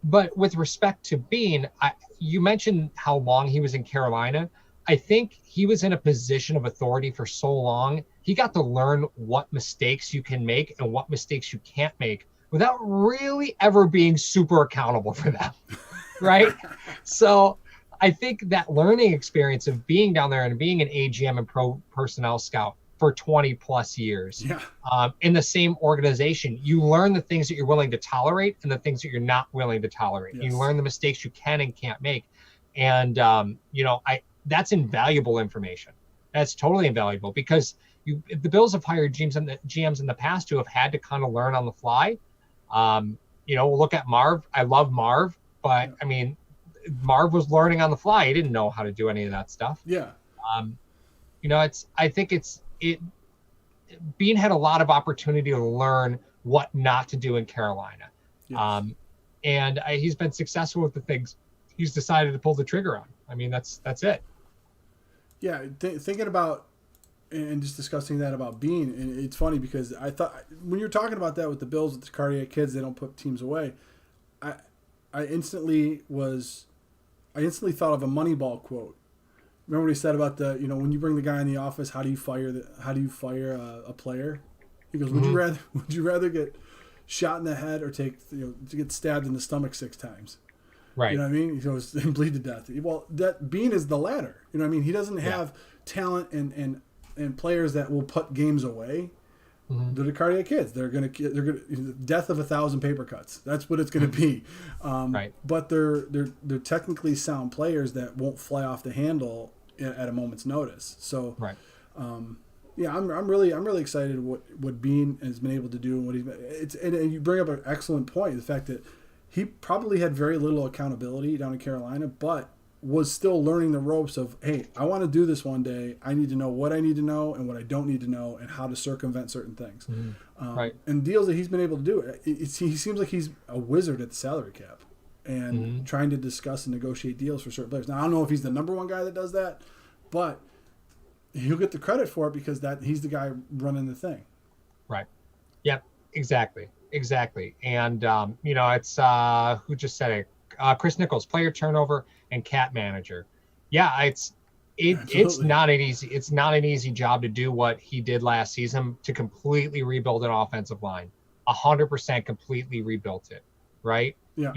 But with respect to Bean, you mentioned how long he was in Carolina. I think he was in a position of authority for so long. He got to learn what mistakes you can make and what mistakes you can't make without really ever being super accountable for them. Right. So I think that learning experience of being down there and being an AGM and pro personnel scout for 20 plus years in the same organization, you learn the things that you're willing to tolerate and the things that you're not willing to tolerate. Yes. You learn the mistakes you can and can't make. And, that's invaluable information. That's totally invaluable because the Bills have hired GMs in the past who have had to kind of learn on the fly. Look at Marv. I love Marv, but I mean, Marv was learning on the fly. He didn't know how to do any of that stuff. Yeah. Bean had a lot of opportunity to learn what not to do in Carolina. Yes. And he's been successful with the things he's decided to pull the trigger on. I mean, that's it. Yeah. Thinking about and just discussing that about Bean, and it's funny because I thought when you're talking about that with the Bills, with the cardiac kids, they don't put teams away. I instantly thought of a Moneyball quote. Remember what he said about when you bring the guy in the office, how do you fire a player? He goes, Mm-hmm. would you rather get shot in the head or to get stabbed in the stomach 6 times? Right. You know what I mean? He goes and bleed to death. Well, that Bean is the latter. You know what I mean? He doesn't have talent and players that will put games away. Mm-hmm. They're the cardiac kids. They're gonna death of 1,000 paper cuts. That's what it's gonna be. Right. But they're technically sound players that won't fly off the handle at a moment's notice. So, right. I'm really excited what Bean has been able to do and what and you bring up an excellent point. The fact that he probably had very little accountability down in Carolina, but was still learning the ropes of, hey, I want to do this one day. I need to know what I need to know and what I don't need to know and how to circumvent certain things. Mm-hmm. Right. And deals that he's been able to do. He seems like he's a wizard at the salary cap and trying to discuss and negotiate deals for certain players. Now, I don't know if he's the number one guy that does that, but he'll get the credit for it because he's the guy running the thing. Right. Yep. Exactly. And, it's who just said it? Chris Nichols, player turnover and cat manager. Yeah, it's not an easy job to do what he did last season, to completely rebuild an offensive line. 100% completely rebuilt it, right? Yeah.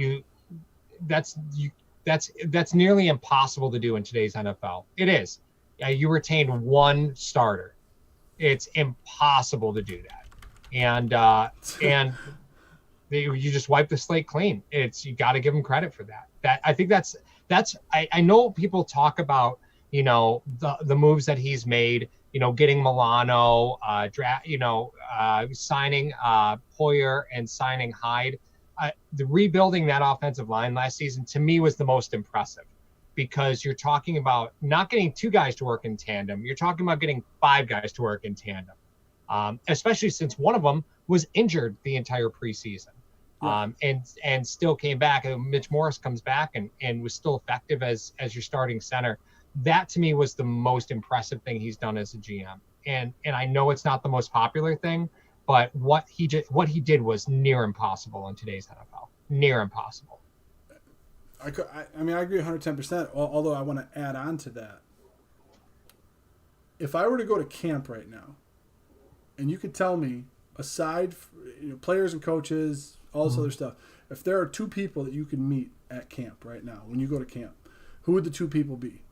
That's nearly impossible to do in today's NFL. It is. You retain one starter. It's impossible to do that. And you just wipe the slate clean. You got to give him credit for that. I think that's I know people talk about, the moves that he's made, getting Milano, signing Poyer and signing Hyde. The rebuilding that offensive line last season to me was the most impressive, because you're talking about not getting 2 guys to work in tandem. You're talking about getting 5 guys to work in tandem, especially since one of them was injured the entire preseason. And still came back. Mitch Morris comes back and was still effective as your starting center. That to me was the most impressive thing he's done as a GM. And I know it's not the most popular thing, but what he did was near impossible in today's NFL. Near impossible. I agree 110%. Although I want to add on to that. if I were to go to camp right now, and you could tell me, aside players and coaches, all this other stuff, if there are two people that you can meet at camp right now, when you go to camp, who would the two people be?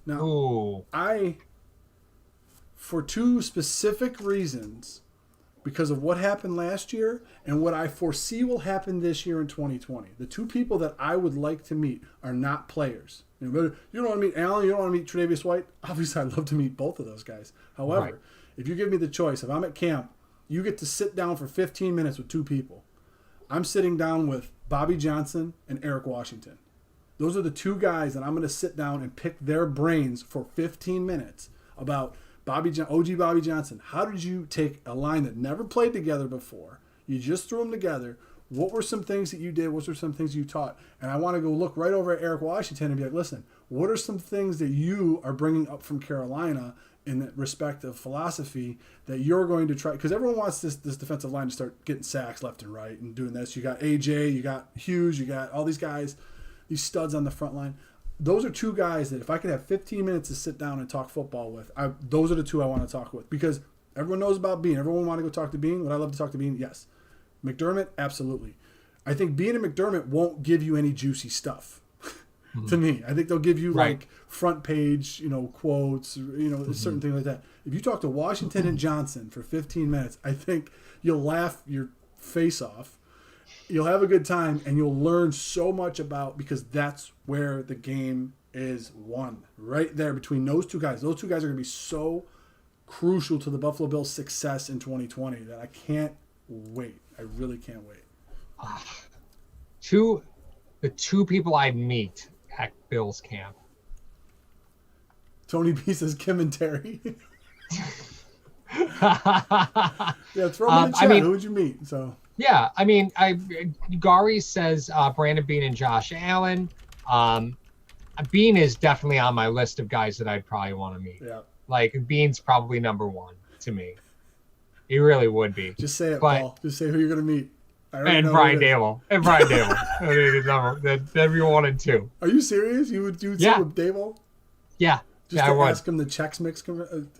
Now, for two specific reasons, because of what happened last year and what I foresee will happen this year in 2020, the two people that I would like to meet are not players. You don't want to meet Allen, you don't want to meet Tre'Davious White. Obviously, I'd love to meet both of those guys. However, if you give me the choice, if I'm at camp, you get to sit down for 15 minutes with two people. I'm sitting down with Bobby Johnson and Eric Washington. Those are the two guys that I'm going to sit down and pick their brains for 15 minutes about OG Bobby Johnson. How did you take a line that never played together before? You just threw them together. What were some things that you did? What were some things you taught? And I want to go look right over at Eric Washington and be like, listen, what are some things that you are bringing up from Carolina in that respect of philosophy that you're going to try? Because everyone wants this defensive line to start getting sacks left and right and doing this. You got AJ, you got Hughes, you got all these guys, these studs on the front line. Those are two guys that if I could have 15 minutes to sit down and talk football with, those are the two I want to talk with. Because everyone knows about Bean. Everyone want to go talk to Bean. Would I love to talk to Bean? Yes. McDermott? Absolutely. I think Bean and McDermott won't give you any juicy stuff. To me, I think they'll give you like front page, quotes, certain things like that. If you talk to Washington and Johnson for 15 minutes, I think you'll laugh your face off. You'll have a good time, and you'll learn so much because that's where the game is won. Right there between those two guys. Those two guys are going to be so crucial to the Buffalo Bills' success in 2020 that I can't wait. I really can't wait. The two people I'd meet at Bills camp. Tony B says Kim and Terry. Yeah, throw them in the chat. Who would you meet? So. Yeah, Gary says Brandon Bean and Josh Allen. Bean is definitely on my list of guys that I'd probably want to meet. Yeah. Like, Bean's probably number one to me. He really would be. Just say it, Paul. Just say who you're going to meet. And Brian Dable. That'd be 1 and 2. Are you serious? You would sit with Dable? Yeah. Just to ask him the Chex Mix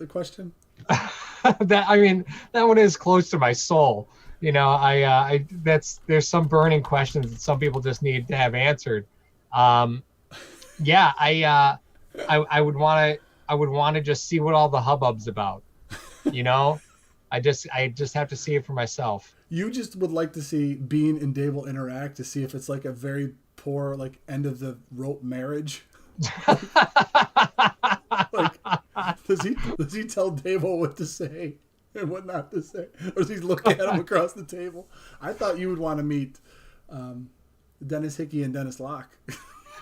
question? that one is close to my soul. There's some burning questions that some people just need to have answered. I would want to just see what all the hubbub's about. I just have to see it for myself. You just would like to see Bean and Dable interact to see if it's like a very poor end of the rope marriage. Does he tell Dable what to say and what not to say, or does he look at him across the table? I thought you would want to meet Dennis Hickey and Dennis Locke.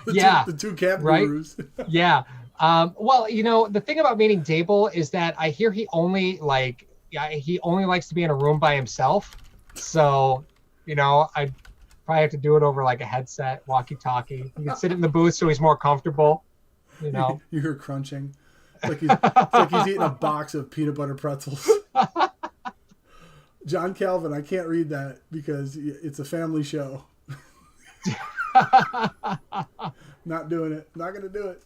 the two cap gurus. Yeah. Well, the thing about meeting Dable is that I hear he only likes to be in a room by himself. So, I'd probably have to do it over like a headset, walkie-talkie. You can sit in the booth so he's more comfortable. You hear crunching. It's like he's eating a box of peanut butter pretzels. John Calvin, I can't read that because it's a family show. Not doing it. Not going to do it.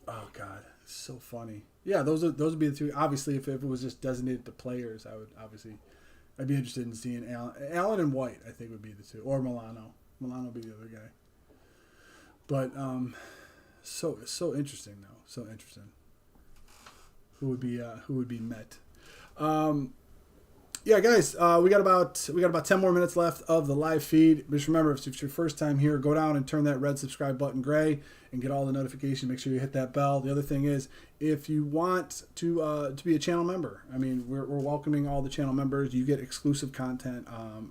Oh, God. It's so funny. Yeah, those would be the two. Obviously, if it was just designated to players, I'd be interested in seeing Allen and White. I think would be the two, or Milano. Milano would be the other guy. But so interesting though. So interesting. Who would be met? Yeah, guys, we got about 10 more minutes left of the live feed. Just remember, if it's your first time here, go down and turn that red subscribe button gray and get all the notifications. Make sure you hit that bell. The other thing is, if you want to be a channel member, we're welcoming all the channel members. You get exclusive content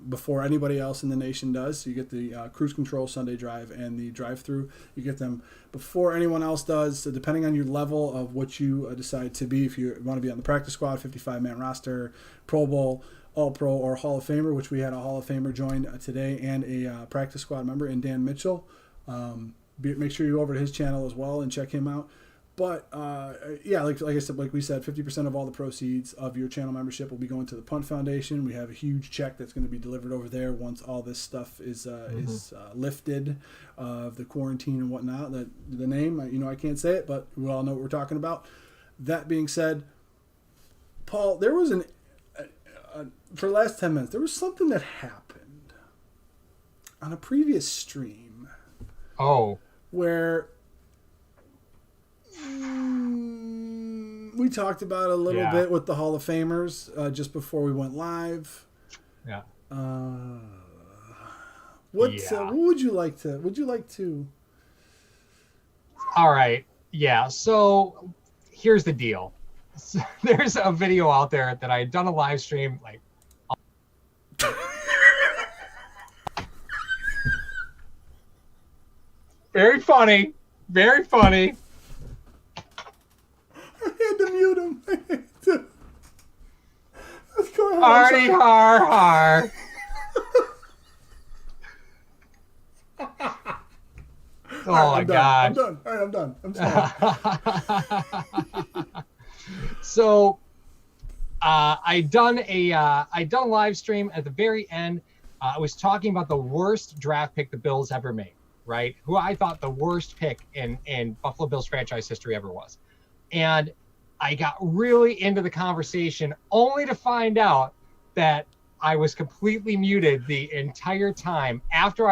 before anybody else in the nation does. So you get the Cruise Control Sunday Drive and the drive-through. You get them before anyone else does. So depending on your level of what you decide to be, if you want to be on the practice squad, 55-man roster, Pro Bowl, All-Pro, or Hall of Famer, which we had a Hall of Famer join today, and a practice squad member in Dan Mitchell. Make sure you go over to his channel as well and check him out. But like I said, like we said, 50% of all the proceeds of your channel membership will be going to the Punt Foundation. We have a huge check that's going to be delivered over there once all this stuff is lifted of the quarantine and whatnot. The name, I can't say it, but we all know what we're talking about. That being said, Paul, there was for the last 10 minutes, there was something that happened on a previous stream. Oh. Where we talked about a little bit with the Hall of Famers just before we went live. Yeah. What would you like to? All right. Yeah. So here's the deal. So, there's a video out there that I had done a live stream like. Very funny. Very funny. I had to mute him. Let's go ahead. Hardy har har. Oh my God. I'm done. All right, I'm done. I'm sorry. So I done a live stream at the very end. I was talking about the worst draft pick the Bills ever made, right? Who I thought the worst pick in Buffalo Bills franchise history ever was. And I got really into the conversation only to find out that I was completely muted the entire time after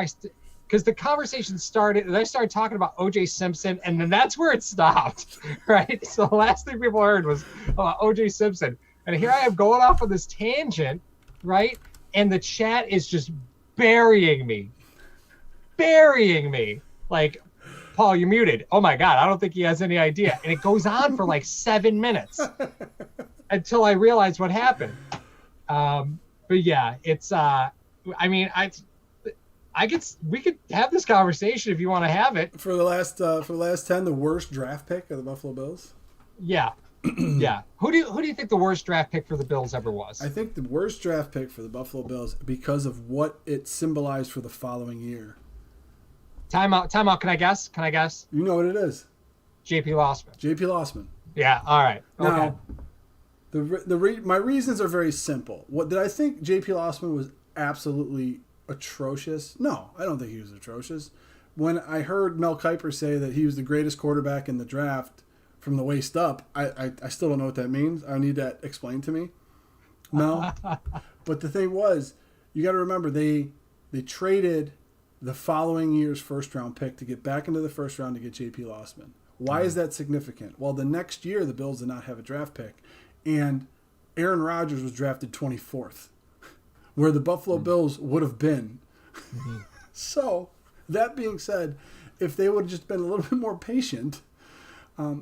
because the conversation started and I started talking about O.J. Simpson, and then that's where it stopped, right? So the last thing people heard was about O.J. Simpson. And here I am going off on this tangent, right? And the chat is just burying me. Like, Paul, you're muted. Oh my God, I don't think he has any idea. And it goes on for like 7 minutes until I realize what happened. But yeah, it's, we could have this conversation if you want to have it. For the last 10, the worst draft pick of the Buffalo Bills? Yeah. Yeah. Who do you think the worst draft pick for the Bills ever was? I think the worst draft pick for the Buffalo Bills because of what it symbolized for the following year. Time out. Can I guess? You know what it is. JP Lossman. Yeah. All right. Okay. Now, my reasons are very simple. Did I think JP Lossman was absolutely atrocious? No, I don't think he was atrocious. When I heard Mel Kiper say that he was the greatest quarterback in the draft from the waist up, I still don't know what that means. I need that explained to me. No. But the thing was, you got to remember, they traded the following year's first-round pick to get back into the first round to get J.P. Lossman. Why is that significant? Well, the next year, the Bills did not have a draft pick, and Aaron Rodgers was drafted 24th, where the Buffalo Bills would have been. So, that being said, if they would have just been a little bit more patient.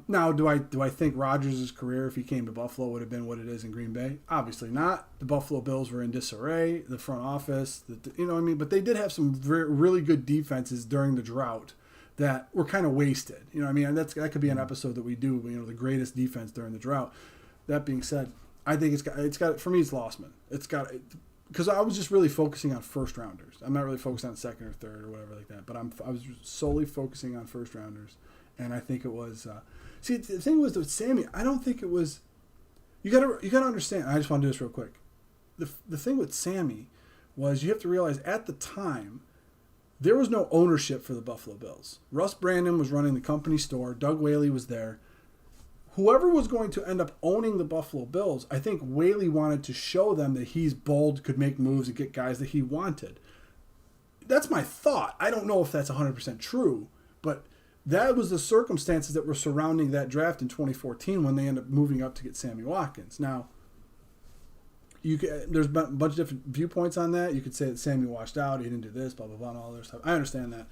Now, do I think Rodgers' career, if he came to Buffalo, would have been what it is in Green Bay? Obviously not. The Buffalo Bills were in disarray, the front office, you know what I mean? But they did have some really good defenses during the drought that were kind of wasted. You know what I mean? And that could be an episode that we do, the greatest defense during the drought. That being said, I think it's got for me, it's Lossman. Because I was just really focusing on first rounders. I'm not really focused on second or third or whatever like that. But I was solely focusing on first rounders. And I think it was. The thing was with Sammy, I don't think it was. You gotta understand. I just want to do this real quick. The thing with Sammy was you have to realize at the time there was no ownership for the Buffalo Bills. Russ Brandon was running the company store. Doug Whaley was there. Whoever was going to end up owning the Buffalo Bills, I think Whaley wanted to show them that he's bold, could make moves and get guys that he wanted. That's my thought. I don't know if that's 100% true, but that was the circumstances that were surrounding that draft in 2014 when they ended up moving up to get Sammy Watkins. Now, there's a bunch of different viewpoints on that. You could say that Sammy washed out, he didn't do this, blah, blah, blah, and all this stuff. I understand that.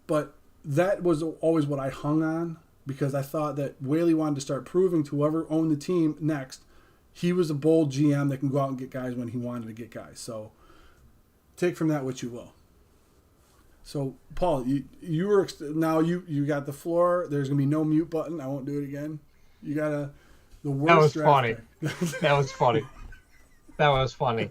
But that was always what I hung on because I thought that Whaley wanted to start proving to whoever owned the team next, he was a bold GM that can go out and get guys when he wanted to get guys. So take from that what you will. So, Paul, you were now you got the floor. There's gonna be no mute button. I won't do it again. You got the worst. That was funny. That was funny.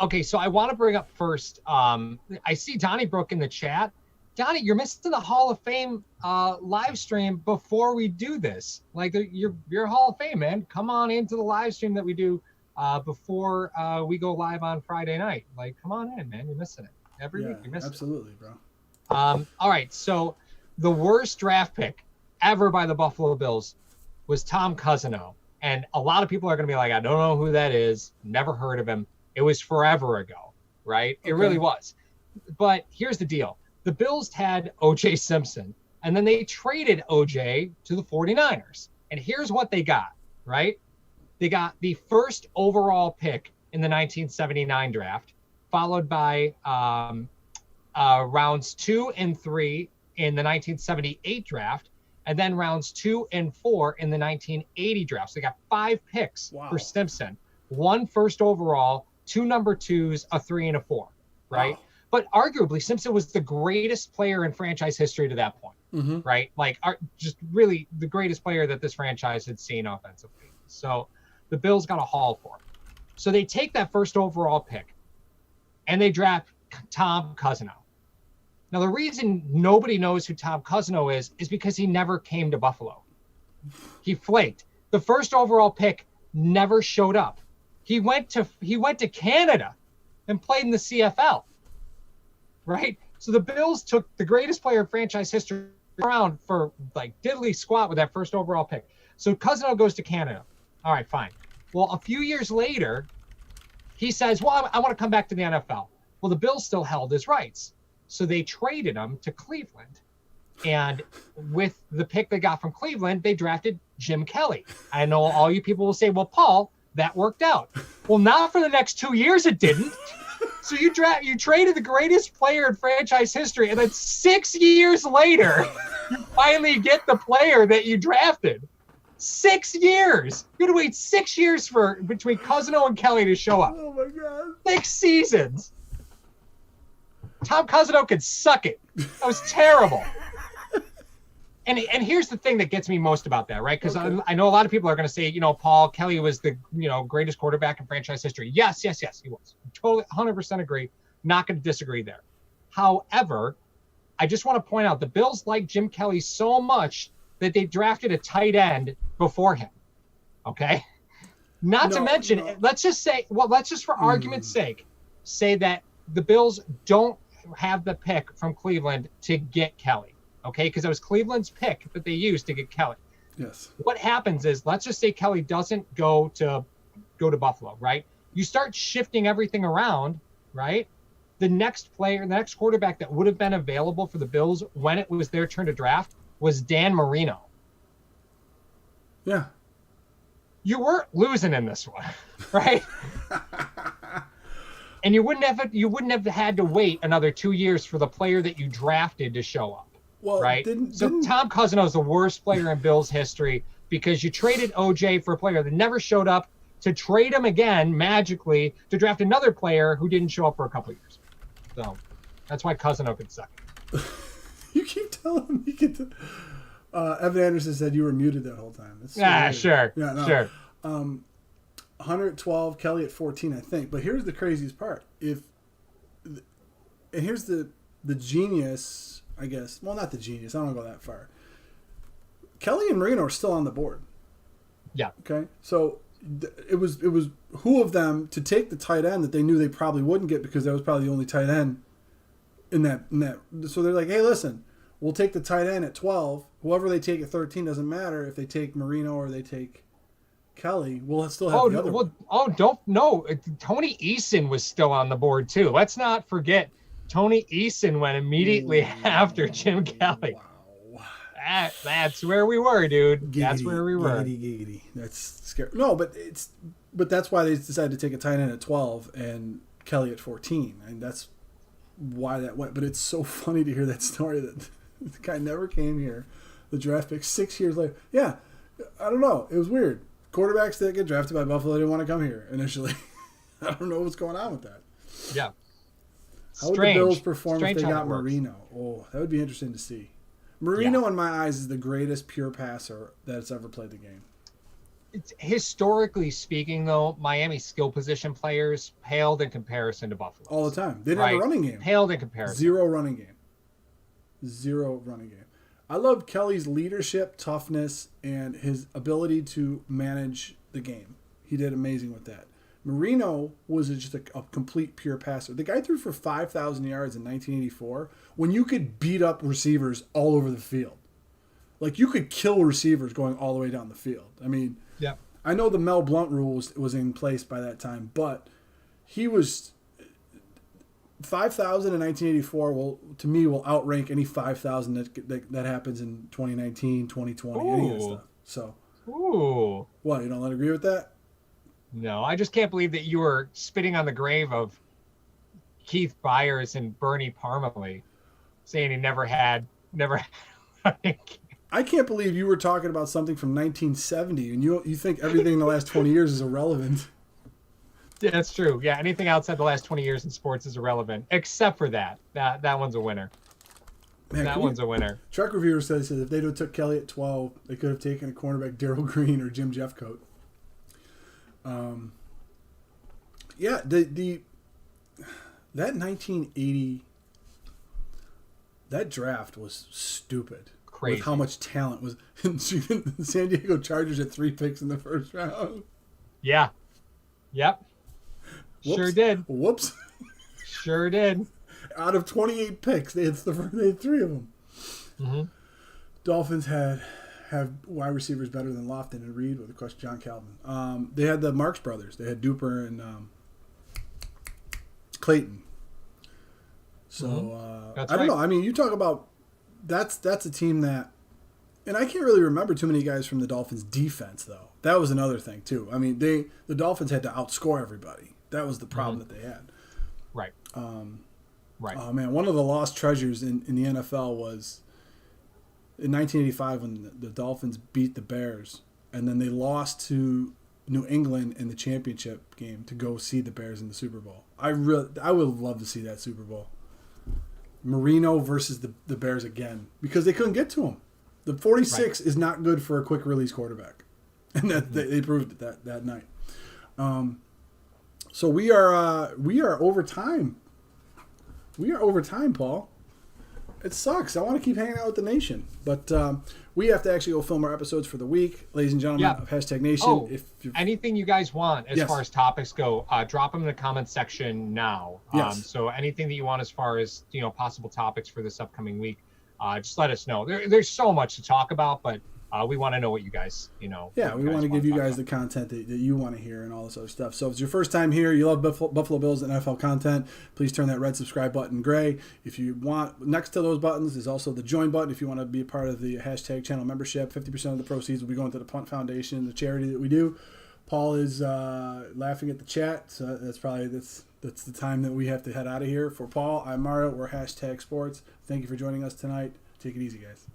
Okay, so I want to bring up first. I see Donnie Brook in the chat. Donnie, you're missing the Hall of Fame live stream before we do this. Like you're Hall of Fame, man. Come on into the live stream that we do before we go live on Friday night. Like, come on in, man. You're missing it. Every week you miss absolutely, it. Bro. All right, so the worst draft pick ever by the Buffalo Bills. was Tom Cousino. And a lot of people are going to be like, I don't know who that is. Never heard of him. It was forever ago, right? Okay. It really was. But here's the deal. The Bills had O.J. Simpson, and then they traded O.J. to the 49ers. And here's what they got, right? They got the first overall pick in the 1979 draft, followed by rounds 2 and 3 in the 1978 draft, and then rounds 2 and 4 in the 1980 draft. So they got 5 picks for Simpson, 1 first overall, 2 number 2s, a 3 and a 4, right? Wow. But arguably, Simpson was the greatest player in franchise history to that point, right? Like, just really the greatest player that this franchise had seen offensively. So the Bills got a haul for him. So they take that first overall pick, and they draft Tom Cousino. Now, the reason nobody knows who Tom Cousino is because he never came to Buffalo. He flaked. The first overall pick never showed up. He went to Canada and played in the CFL, right? So the Bills took the greatest player in franchise history around for like diddly squat with that first overall pick. So Cousino goes to Canada. All right, fine. Well, a few years later, he says, well, I want to come back to the NFL. Well, the Bills still held his rights. So they traded him to Cleveland. And with the pick they got from Cleveland, they drafted Jim Kelly. I know all you people will say, well, Paul, that worked out. Well, not for the next 2 years, it didn't. So you traded the greatest player in franchise history, and then 6 years later, you finally get the player that you drafted. 6 years. You had to wait 6 years between Cousino and Kelly to show up. Oh my God. 6 seasons. Tom Cousino could suck it. That was terrible. And here's the thing that gets me most about that, right? Because I know a lot of people are going to say, Paul Kelly was the greatest quarterback in franchise history. Yes, he was. Totally, 100% agree. Not going to disagree there. However, I just want to point out the Bills like Jim Kelly so much that they drafted a tight end before him. Okay? Not to mention, let's just for argument's sake, say that the Bills don't have the pick from Cleveland to get Kelly. Okay? Because it was Cleveland's pick that they used to get Kelly. Yes. What happens is, let's just say Kelly doesn't go to Buffalo, right? You start shifting everything around, right? The next quarterback that would have been available for the Bills when it was their turn to draft was Dan Marino. Yeah. You weren't losing in this one, right? And you wouldn't have had to wait another 2 years for the player that you drafted to show up. Well, right? So Tom Cousino is the worst player in Bills history because you traded OJ for a player that never showed up, to trade him again magically to draft another player who didn't show up for a couple of years. So that's why Cousino could suck. You keep telling me. Evan Anderson said you were muted that whole time. That's sure. Yeah, no. Sure. 112, Kelly at 14, I think. But here's the craziest part. And here's the genius, I guess. Well, not the genius. I don't want to go that far. Kelly and Marino are still on the board. Yeah. Okay. So it was who of them to take the tight end that they knew they probably wouldn't get because that was probably the only tight end in that. So they're like, hey, listen, we'll take the tight end at 12. Whoever they take at 13 doesn't matter. If they take Marino or they take Kelly, we'll still have the other one. Tony Eason was still on the board too. Let's not forget Tony Eason went immediately after Jim Kelly. Wow. That's where we were, dude. Giggity, that's where we were. Giggity. That's scary. No, but that's why they decided to take a tight end at 12 and Kelly at 14. And that's why that went. But it's so funny to hear that story that the guy never came here. The draft pick 6 years later. Yeah, I don't know. It was weird. Quarterbacks that get drafted by Buffalo didn't want to come here initially. I don't know what's going on with that. Yeah. How would the Bills perform if they got Marino? Oh, that would be interesting to see. Marino, in my eyes, is the greatest pure passer that's ever played the game. Historically speaking, though, Miami's skill position players paled in comparison to Buffalo. All the time. They didn't have a running game. Paled in comparison. Zero running game. I love Kelly's leadership, toughness, and his ability to manage the game. He did amazing with that. Marino was just a complete pure passer. The guy threw for 5,000 yards in 1984 when you could beat up receivers all over the field. Like, you could kill receivers going all the way down the field. I mean, Yeah. I know the Mel Blount rule was in place by that time, but he was 5,000 in 1984. Will, to me, will outrank any 5,000 that happens in 2019, 2020, any of that stuff. So, Ooh. what, you don't agree with that? No, I just can't believe that you were spitting on the grave of Keith Byers and Bernie Parmalee, saying he never had. I can't believe you were talking about something from 1970 and you think everything in the last 20 years is irrelevant. Yeah, that's true. Yeah, anything outside the last 20 years in sports is irrelevant, except for that. That one's a winner. Man, That one's a winner. Truck Reviewer says if they'd have took Kelly at 12, they could have taken a cornerback Darryl Green or Jim Jeffcoat. Yeah, that 1980 that draft was stupid. Crazy. With how much talent was in the San Diego Chargers at 3 picks in the first round. Yeah. Yep. Whoops. Sure did. Whoops. Sure did. Out of 28 picks, they had 3 of them. Mm-hmm. Dolphins have wide receivers better than Lofton and Reed, with, of course, John Calvin. They had the Marks brothers. They had Duper and Clayton. So I don't know. I mean, you talk about that's a team that, and I can't really remember too many guys from the Dolphins defense though. That was another thing too. I mean, the Dolphins had to outscore everybody. That was the problem that they had. Right. Right. Oh man, one of the lost treasures in the NFL was in 1985 when the Dolphins beat the Bears, and then they lost to New England in the championship game to go see the Bears in the Super Bowl. I would love to see that Super Bowl. Marino versus the Bears again, because they couldn't get to him. The 46 is not good for a quick release quarterback, and that they proved it that night. So we are over time. We are over time, Paul. It sucks. I want to keep hanging out with the nation, but we have to actually go film our episodes for the week, ladies and gentlemen of Hashtag Nation. Oh, anything you guys want as far as topics go, drop them in the comments section now. Yes. So anything that you want as far as possible topics for this upcoming week, just let us know. There's so much to talk about, but we want to know what you guys, Yeah, we want to give you guys the content that you want to hear and all this other stuff. So if it's your first time here, you love Buffalo Bills and NFL content, please turn that red subscribe button gray. If you want, next to those buttons is also the join button. If you want to be a part of the Hashtag channel membership, 50% of the proceeds will be going to the Punt Foundation, the charity that we do. Paul is laughing at the chat, so that's the time that we have to head out of here. For Paul, I'm Mario. We're Hashtag Sports. Thank you for joining us tonight. Take it easy, guys.